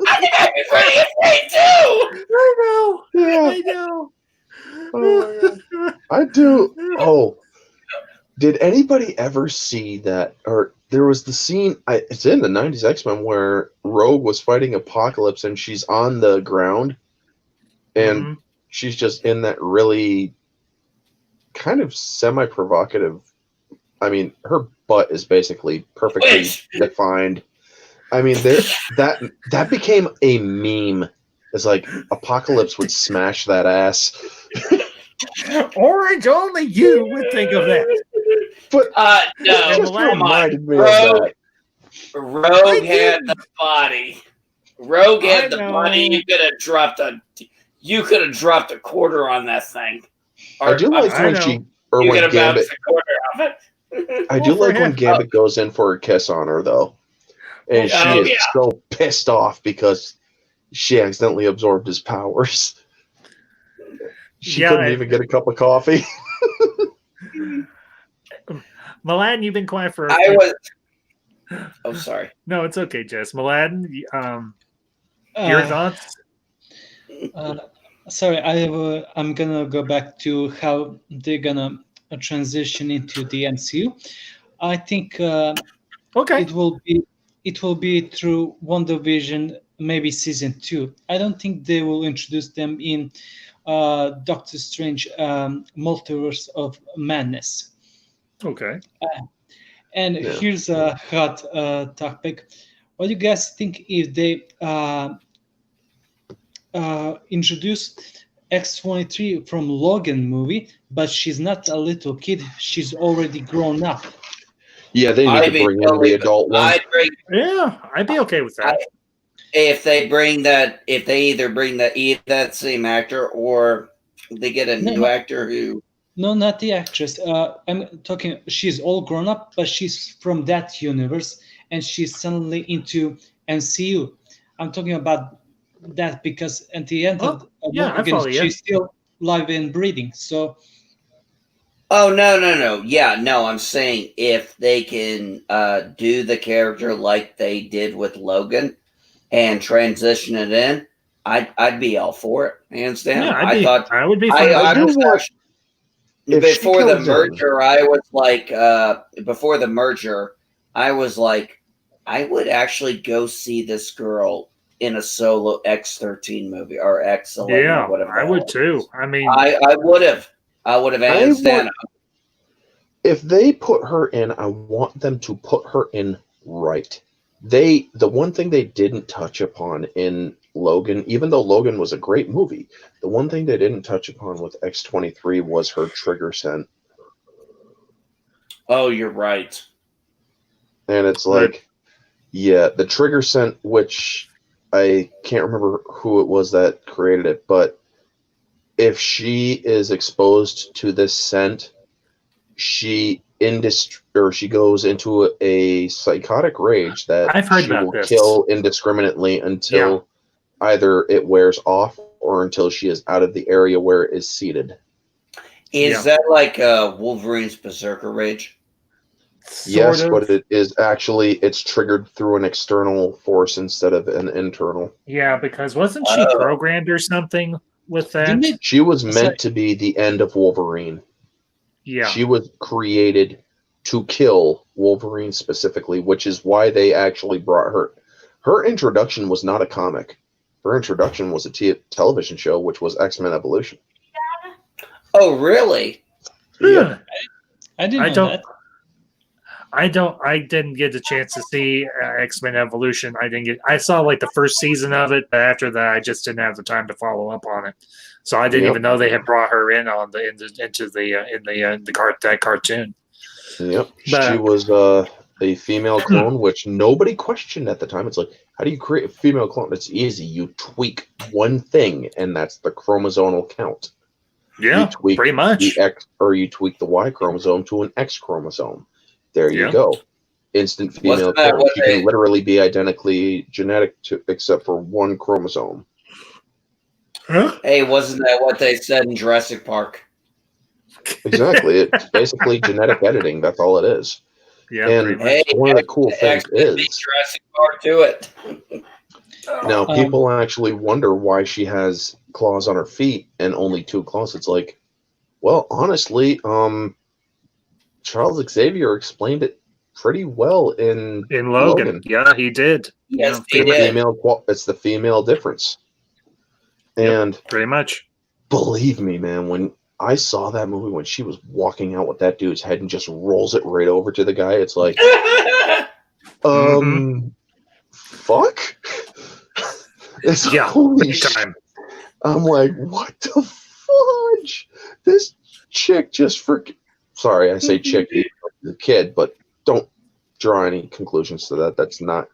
I think I'd be pretty afraid too. I know. Yeah. I know. Oh my God. I do. Oh, did anybody ever see that? Or there was the scene. It's in the '90s X-Men where Rogue was fighting Apocalypse, and she's on the ground, and Mhm. she's just in that really kind of semi-provocative. I mean, her butt is basically perfectly defined. I mean, that became a meme. It's like Apocalypse would smash that ass. Orange, only you would think of that. But no, it just come on. reminded me of that. Rogue had the body. Rogue had I the know. body. You could have dropped a quarter on that thing. I do like I when know. she or You when could have Gambit. bounced a quarter of it. I do Well, for like when him. Gambit goes in for a kiss on her though, and she Oh, is yeah. so pissed off because she accidentally absorbed his powers. She Yeah, couldn't even get a cup of coffee. Milan, you've been quiet for. I was. Oh, sorry. No, it's okay, Jess. Milan, your thoughts? Sorry, I'm gonna go back to how they're gonna transition into the MCU. I think Okay. it will be through WandaVision, maybe season 2. I don't think they will introduce them in Doctor Strange Multiverse of Madness. Okay. And Yeah. here's a hot topic. What do you guys think if they introduce X-23 from Logan movie, but she's not a little kid, she's already grown up? Yeah, they need to bring in the adult one. Yeah, I'd be okay with that. If they either bring that same actor or they get a new actor who. No, not the actress. I'm talking. She's all grown up, but she's from that universe, and she's suddenly into MCU. I'm talking about that because at the end of Logan, she's still live and breathing. So. Oh no! Yeah, no. I'm saying if they can do the character like they did with Logan and transition it in, I'd be all for it. Hands down. Yeah, I would be fine. Before the merger, I was like, I would actually go see this girl in a solo X-13 movie or X-11 or whatever. I would too. I mean, I would have hands down. If they put her in, I want them to put her in right. The one thing they didn't touch upon in Logan, even though Logan was a great movie, the one thing they didn't touch upon with X-23 was her trigger scent. Oh, you're right. And it's like, yeah, the trigger scent, which I can't remember who it was that created it, but if she is exposed to this scent, she goes into a psychotic rage that she will kill indiscriminately until either it wears off or until she is out of the area where it is seated. Is that like Wolverine's Berserker Rage? Yes, but it is actually, it's triggered through an external force instead of an internal. Yeah, because wasn't she programmed or something with that? She was meant to be the end of Wolverine. Yeah. She was created to kill Wolverine specifically, which is why they actually brought her. Her introduction was not a comic. Her introduction was a television show, which was X-Men Evolution. Oh, really? Yeah. I didn't know that. I didn't get the chance to see X-Men Evolution. I saw like the first season of it, but after that I just didn't have the time to follow up on it. So I didn't even know they had brought her in on that cartoon. Yep. She was a female clone, which nobody questioned at the time. It's like, how do you create a female clone? It's easy. You tweak one thing, and that's the chromosomal count. Yeah, pretty much. The X, or you tweak the Y chromosome to an X chromosome. There you go. Instant female clone. She can literally be identically genetic except for one chromosome. Huh? Hey, wasn't that what they said in Jurassic Park? Exactly. It's basically genetic editing. That's all it is. Yeah, And pretty much. Hey, one of the cool things X-Men beat is Jurassic Park to it. now people actually wonder why she has claws on her feet and only 2 claws. It's like, well, honestly, Charles Xavier explained it pretty well in Logan. Yeah, he did. Yes, Yeah, he did. It's the female difference. And pretty much. believe me, man, when I saw that movie when she was walking out with that dude's head and just rolls it right over to the guy, it's like, fuck? It's holy time. I'm like, what the fudge? This chick just sorry, I say chick, the kid, but don't draw any conclusions to that. That's not.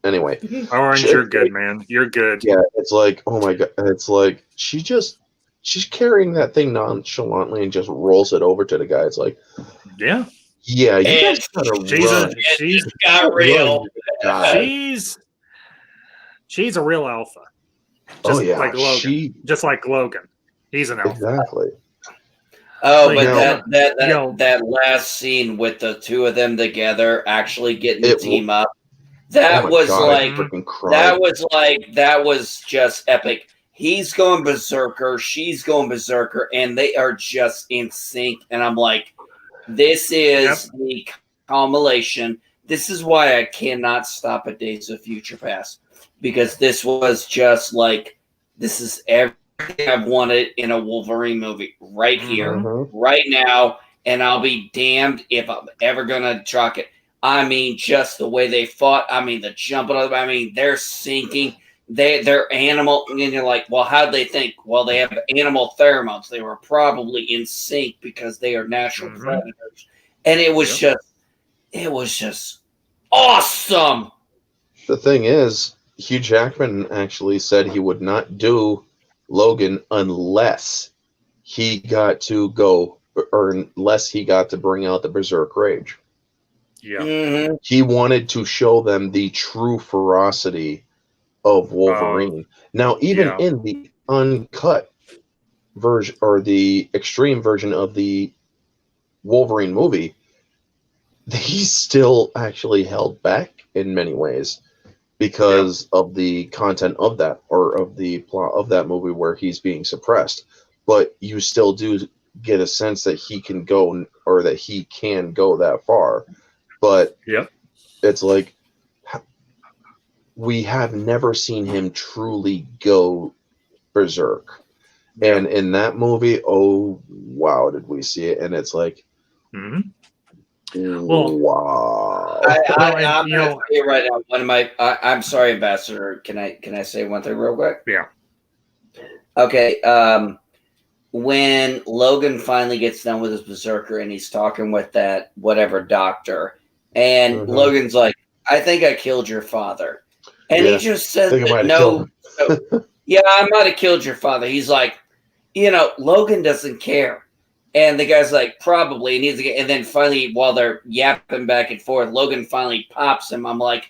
Anyway. Orange, you're good, man. You're good. Yeah, it's like, oh my god, it's like she's carrying that thing nonchalantly and just rolls it over to the guy. It's like, yeah, you guys gotta run. She's got real. She's a real alpha. Just like Logan. Just like Logan. He's an alpha. Exactly. Oh, but that last scene with the 2 of them together actually getting the team up. That was just epic. He's going berserker, she's going berserker, and they are just in sync. And I'm like, this is the culmination. This is why I cannot stop at Days of Future Past, because this was just like, this is everything I've wanted in a Wolverine movie right here, right now, and I'll be damned if I'm ever gonna chalk it. I mean, just the way they fought. I mean, the jumping. I mean, they're sinking. They're animal. And you're like, well, how'd they think? Well, they have animal pheromones. They were probably in sync because they are natural predators. And it was just awesome. The thing is, Hugh Jackman actually said he would not do Logan unless he got to go, or unless he got to bring out the Berserk Rage. Yeah. He wanted to show them the true ferocity of Wolverine. Now, even in the uncut version or the extreme version of the Wolverine movie, he's still actually held back in many ways because of the content of that, or of the plot of that movie where he's being suppressed. But you still do get a sense that he can go, or that he can go that far. But it's like, we have never seen him truly go berserk. And in that movie, oh, wow, did we see it. And it's like, wow. I'm going to say right now, one of my, I'm sorry, Ambassador, can I say one thing real quick? Yeah. Okay, when Logan finally gets done with his berserker and he's talking with that whatever doctor, and Logan's like, I think I killed your father. And he just says, no. Yeah, I might have killed your father. He's like, Logan doesn't care. And the guy's like, probably. And then finally, while they're yapping back and forth, Logan finally pops him. I'm like,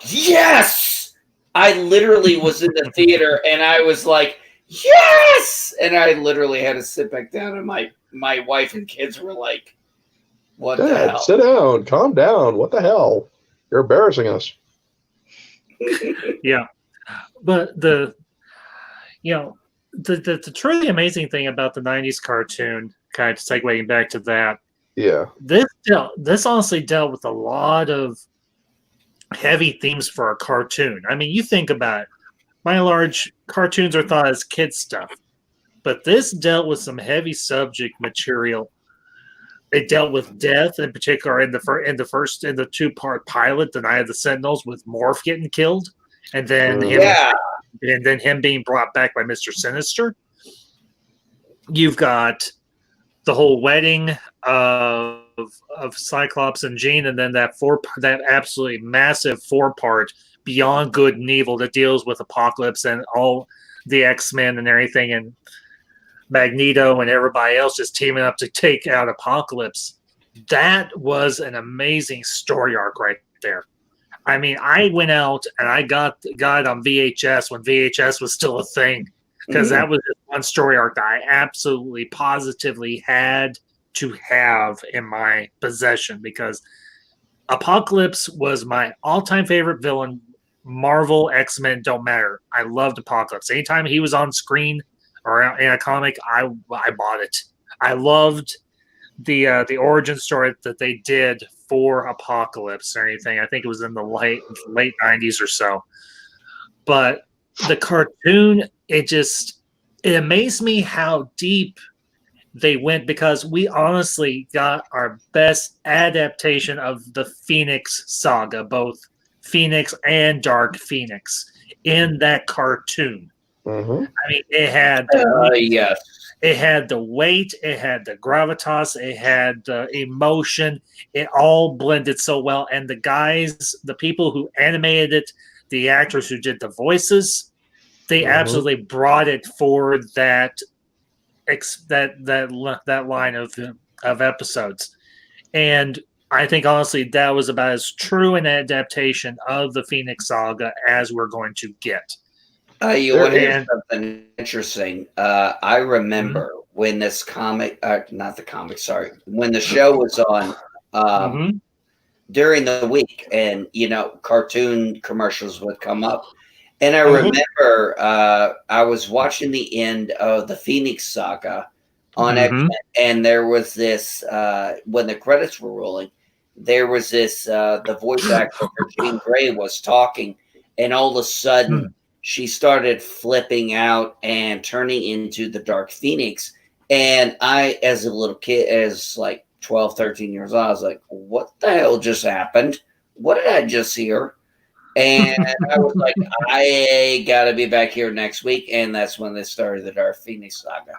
yes! I literally was in the theater and I was like, yes! And I literally had to sit back down, and my wife and kids were like, what the hell? Sit down, calm down. What the hell? You're embarrassing us. Yeah. But the truly amazing thing about the 90s cartoon, kind of segueing back to that, this honestly dealt with a lot of heavy themes for a cartoon. I mean, you think about it, by and large, cartoons are thought as kids stuff, but this dealt with some heavy subject material. It dealt with death, in particular, in the 2-part pilot, The Night of the Sentinels, with Morph getting killed, and then him being brought back by Mr. Sinister. You've got the whole wedding of Cyclops and Jean, and then that absolutely massive 4-part Beyond Good and Evil that deals with Apocalypse and all the X-Men and everything, and Magneto and everybody else just teaming up to take out Apocalypse. That was an amazing story arc right there. I mean, I went out and I got it on VHS when VHS was still a thing, because that was just one story arc that I absolutely positively had to have in my possession because Apocalypse was my all-time favorite villain. Marvel, X-Men, don't matter. I loved Apocalypse. Anytime he was on screen or in a comic, I bought it. I loved the origin story that they did for Apocalypse or anything. I think it was in the late 90s or so. But the cartoon, it amazed me how deep they went because we honestly got our best adaptation of the Phoenix saga, both Phoenix and Dark Phoenix, in that cartoon. Mm-hmm. I mean, it had yes. It had the weight, it had the gravitas, it had the emotion. It all blended so well. And the people who animated it, the actors who did the voices, they absolutely brought it for that line of episodes. And I think honestly that was about as true an adaptation of the Phoenix Saga as we're going to get. You want to hear something interesting? I remember when this comic, not the comic, sorry, when the show was on during the week, and cartoon commercials would come up, and I remember I was watching the end of the Phoenix Saga on X-Men, and there was this when the credits were rolling, there was this the voice actor for Jean Grey was talking, and all of a sudden she started flipping out and turning into the Dark Phoenix. And I, as a little kid, as like 12, 13 years old, I was like, what the hell just happened? What did I just hear? And I was like, I got to be back here next week. And that's when they started the Dark Phoenix saga.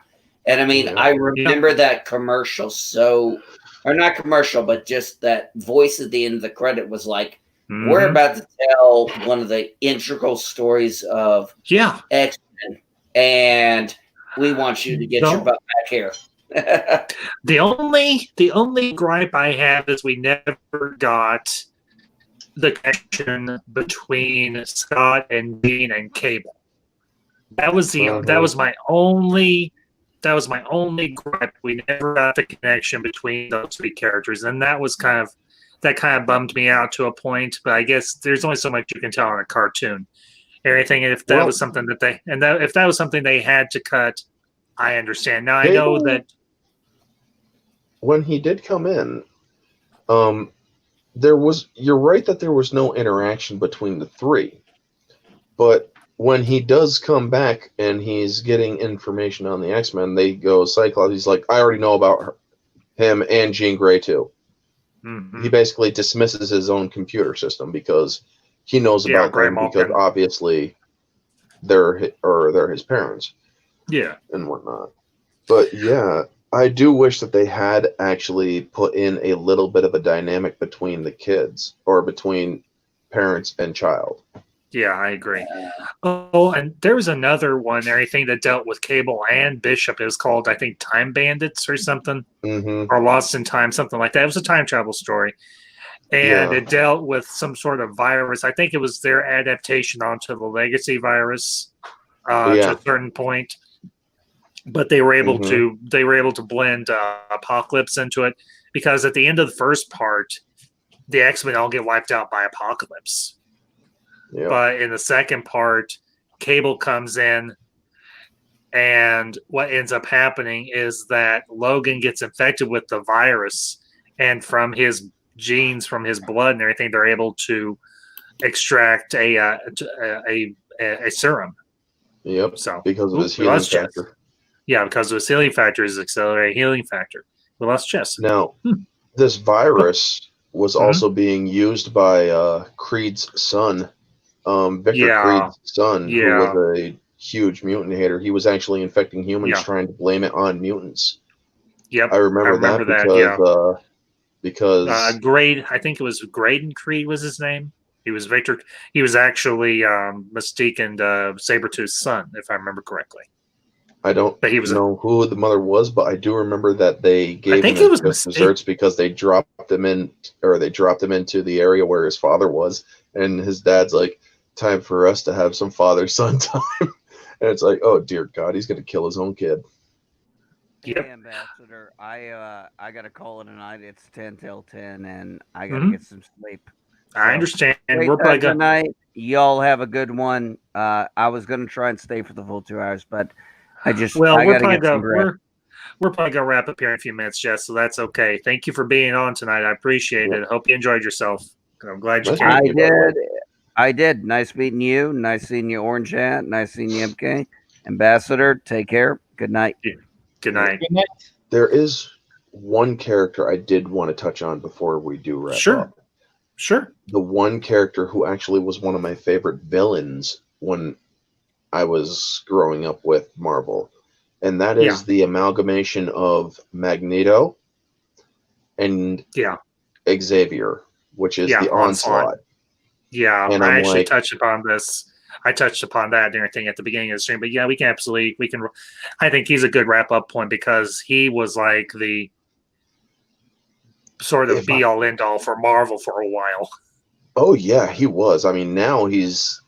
And I mean, I remember that commercial or not commercial, but just that voice at the end of the credit was like, we're about to tell one of the integral stories of X-Men, and we want you to get your butt back here. The only gripe I have is we never got the connection between Scott and Dean and Cable. That was my only gripe. We never got the connection between those three characters, and that kind of bummed me out to a point. But I guess there's only so much you can tell on a cartoon. Everything, if that was something if that was something they had to cut, I understand. Now I know that when he did come in, you're right that there was no interaction between the three, but when he does come back and he's getting information on the X-Men, they go Cyclops. He's like, I already know about him and Jean Grey too. He basically dismisses his own computer system because he knows about them because obviously they're his parents, and whatnot. But I do wish that they had actually put in a little bit of a dynamic between the kids or between parents and child. Yeah, I agree. Oh, and there was another one, everything that dealt with Cable and Bishop. It was called, I think, Time Bandits or something, or Lost in Time, something like that. It was a time travel story, and it dealt with some sort of virus. I think it was their adaptation onto the Legacy virus to a certain point. But they were able to blend Apocalypse into it because at the end of the first part, the X-Men all get wiped out by Apocalypse. Yep. But in the second part, Cable comes in, and what ends up happening is that Logan gets infected with the virus, and from his genes, from his blood and everything, they're able to extract a serum. Yep. So because of his healing factor. Yeah, because of his healing factor, his accelerated healing factor. We lost Chess. Now, this virus was also being used by Creed's son. Victor Creed's son, who was a huge mutant hater. He was actually infecting humans, trying to blame it on mutants. Yep, I remember that because I think it was Graydon Creed was his name. He was Victor. He was actually Mystique and Sabretooth's son, if I remember correctly. I don't know who the mother was, but I do remember that they gave him desserts because they dropped him into the area where his father was, and his dad's like, time for us to have some father-son time. And it's like, oh dear God, he's going to kill his own kid. Yep. Hey, Ambassador, I gotta call it a night. It's 10 till 10, and I gotta Mhm. get some sleep. I So, understand. Great We're probably good going. night. Y'all have a good one. I was gonna try and stay for the full 2 hours, but Well, I we're gotta probably get some going. rest. We're probably gonna wrap up here in a few minutes, Jess. So that's okay. Thank you for being on tonight. I appreciate it. Hope you enjoyed yourself. I'm glad you Nice came. meeting I you, by the way. did. I did. Nice meeting you. Nice seeing you, Orange Hat. Nice seeing you, MK. Ambassador, take care. Good night. Good night. Good night. There is one character I did want to touch on before we do wrap Sure. up. Sure. The one character who actually was one of my favorite villains when I was growing up with Marvel, and that is the amalgamation of Magneto and Yeah. Xavier, which is the Onslaught. Yeah, And I I'm actually like, touched upon this. I touched upon that and everything at the beginning of the stream, but yeah, we can. I think he's a good wrap up point because he was like the sort of If be I- all end all for Marvel for a while. oh yeah, he was. I mean, now he's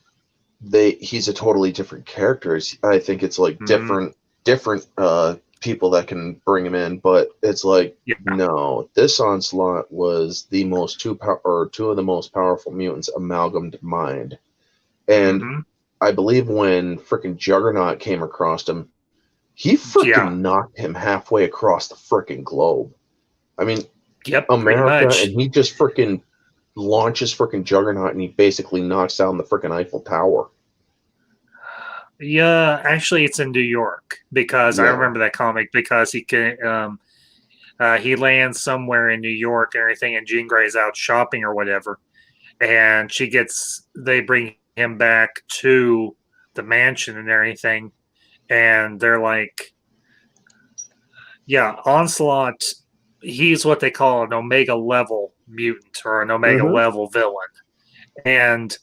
a totally different character. I think it's like Mhm. different people that can bring him in, but it's like Yeah. no, this Onslaught was two of the most powerful mutants amalgamed mind. And Mhm. I believe when frickin' Juggernaut came across him, he frickin' Yeah. knocked him halfway across the frickin' globe. I mean, Yep. Pretty America, much. and he just frickin' launches frickin' Juggernaut, and he basically knocks down the frickin' Eiffel Tower. Yeah, actually, it's in New York because I Yeah. remember that comic because he lands somewhere in New York and everything, and Jean Grey's out shopping or whatever, and they bring him back to the mansion and everything, and they're like, yeah, Onslaught, he's what they call an Omega level mutant or an Omega Mhm. level villain, and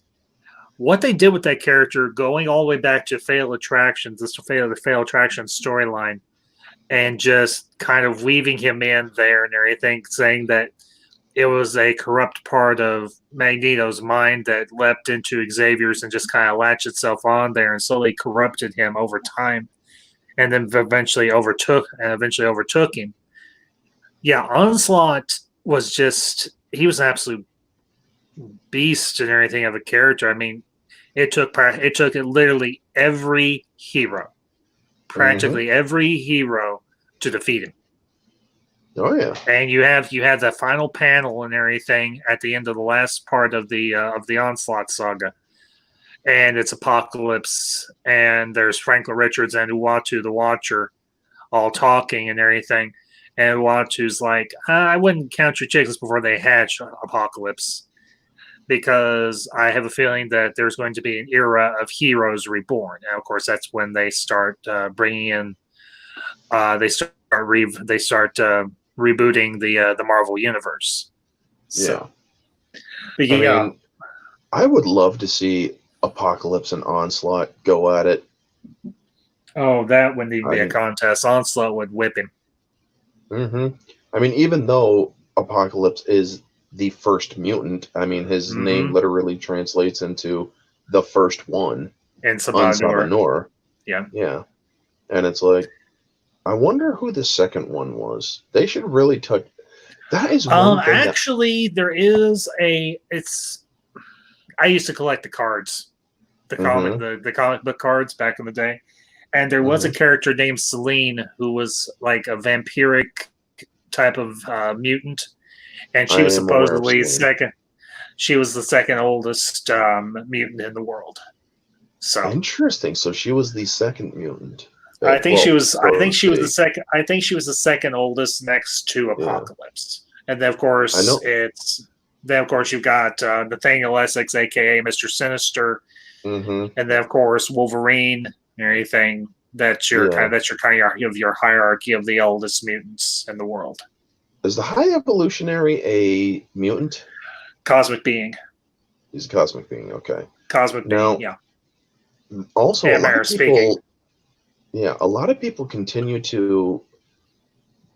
what they did with that character, going all the way back to Fatal Attractions, the Fatal Attractions storyline, and just kind of weaving him in there and everything, saying that it was a corrupt part of Magneto's mind that leapt into Xavier's and just kind of latched itself on there and slowly corrupted him over time, and then eventually overtook him. Yeah, Onslaught was he was an absolute beast and everything of a character. I mean, it took literally every hero, practically every hero, to defeat him. Oh yeah. And you have the final panel and everything at the end of the last part of the Onslaught saga, and it's Apocalypse, and there's Franklin Richards and Uatu the Watcher, all talking and everything, and Uatu's like, I wouldn't count your chickens before they hatch, Apocalypse, because I have a feeling that there's going to be an era of heroes reborn. And of course, that's when they start bringing in, they start rebooting the Marvel universe. So, yeah. I mean, I would love to see Apocalypse and Onslaught go at it. Oh, that wouldn't even be a contest. Onslaught would whip him. Mm-hmm. I mean, even though Apocalypse is the first mutant, I mean, his name literally translates into the first one. And Sabanur. Yeah. Yeah. And it's like, I wonder who the second one was. They should really touch. That is one thing. Actually, there is I used to collect the cards, the comic book cards back in the day, and there was a character named Celine who was like a vampiric type of mutant, and she was supposedly second. She was the second oldest mutant in the world. So interesting. So she was the second mutant. I think she was the second. I think she was the second oldest, next to Apocalypse. Yeah. And then of course you've got Nathaniel Essex, aka Mr. Sinister, and then of course Wolverine and everything. That's your kind of your hierarchy of the oldest mutants in the world. Is the High Evolutionary a mutant? Cosmic being. He's a cosmic being. Okay. Cosmic being. Yeah. Also, a lot of people continue to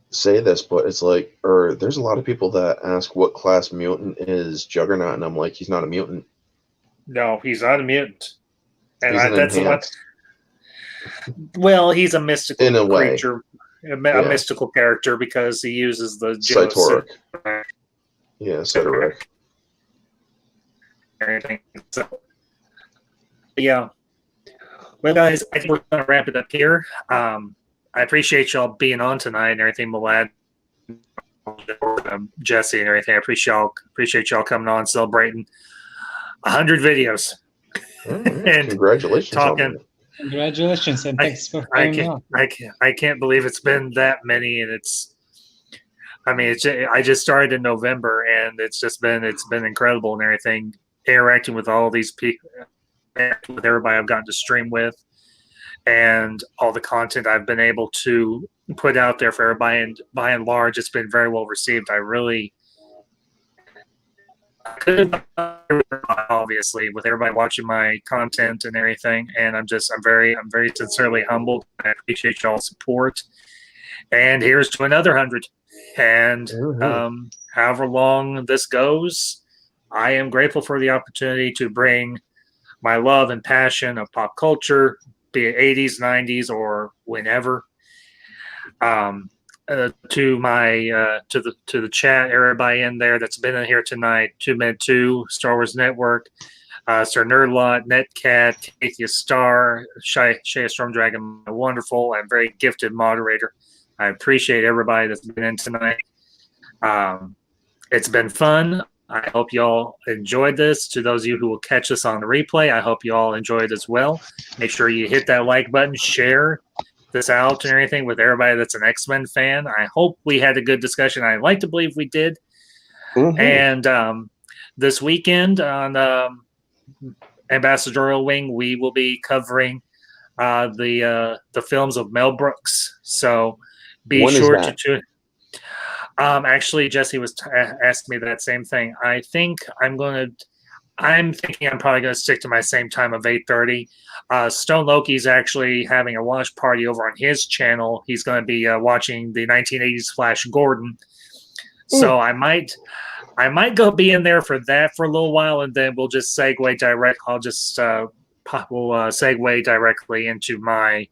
say this, but it's like, there's a lot of people that ask what class mutant is Juggernaut, and I'm like, he's not a mutant. No, he's not a mutant. And that's the one. Well, he's a mystical creature. a mystical character because he uses the Cytoric. Yeah, Cytoric. Everything. So, yeah. Well, guys, I think we're going to wrap it up here. I appreciate y'all being on tonight and everything, Malad, Jesse, and everything. I appreciate y'all coming on, celebrating 100 videos. And congratulations! Congratulations, and thanks for coming on. I can't believe it's been that many, and I just started in November, and it's been incredible and everything. Interacting with all these people, with everybody I've gotten to stream with, and all the content I've been able to put out there for everybody, and by and large, it's been very well received. I could obviously with everybody watching my content and everything, and I'm very sincerely humbled. I appreciate y'all's support, and here's to another 100, and however long this goes, I am grateful for the opportunity to bring my love and passion of pop culture, be it 80s, 90s, or whenever, to the chat, everybody in there that's been in here tonight, 2Med2, Star Wars Network, Sir Nerdlot, Netcat, Kathia Star, Shea Stormdragon, a wonderful and very gifted moderator. I appreciate everybody that's been in tonight. It's been fun. I hope y'all enjoyed this. To those of you who will catch this on the replay, I hope you all enjoyed as well. Make sure you hit that like button, share this out and everything with everybody that's an X-Men fan. I hope we had a good discussion. I like to believe we did. And this weekend on Ambassadorial Wing, we will be covering the films of Mel Brooks. So be sure to tune. Actually, Jesse was asking me that same thing. I'm thinking I'm probably going to stick to my same time of 8:30. Stone Loki's actually having a watch party over on his channel. He's going to be watching the 1980s Flash Gordon. So I might go be in there for that for a little while, and then we'll just segue direct. I'll just segue directly into my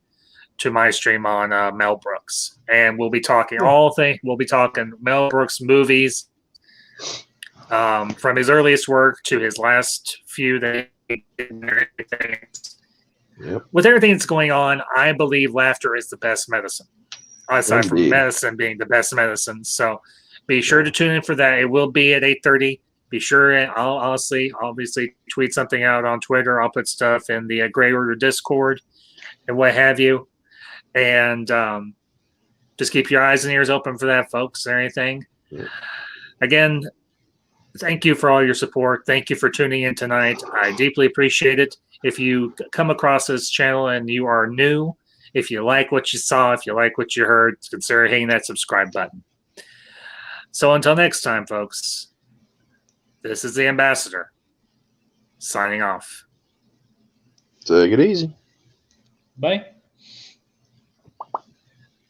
stream on Mel Brooks, and we'll be talking We'll be talking Mel Brooks movies, from his earliest work to his last few. With everything that's going on, I believe laughter is the best medicine, aside from medicine being the best medicine. So be sure to tune in for that. It will be at 8:30. Be sure, and I'll obviously tweet something out on Twitter. I'll put stuff in the Grey Order Discord and what have you. And just keep your eyes and ears open for that, folks, or anything. Again, thank you for all your support. Thank you for tuning in tonight. I deeply appreciate it. If you come across this channel and you are new, if you like what you saw, if you like what you heard, consider hitting that subscribe button. So until next time, folks, this is the Ambassador signing off. Take it easy. Bye.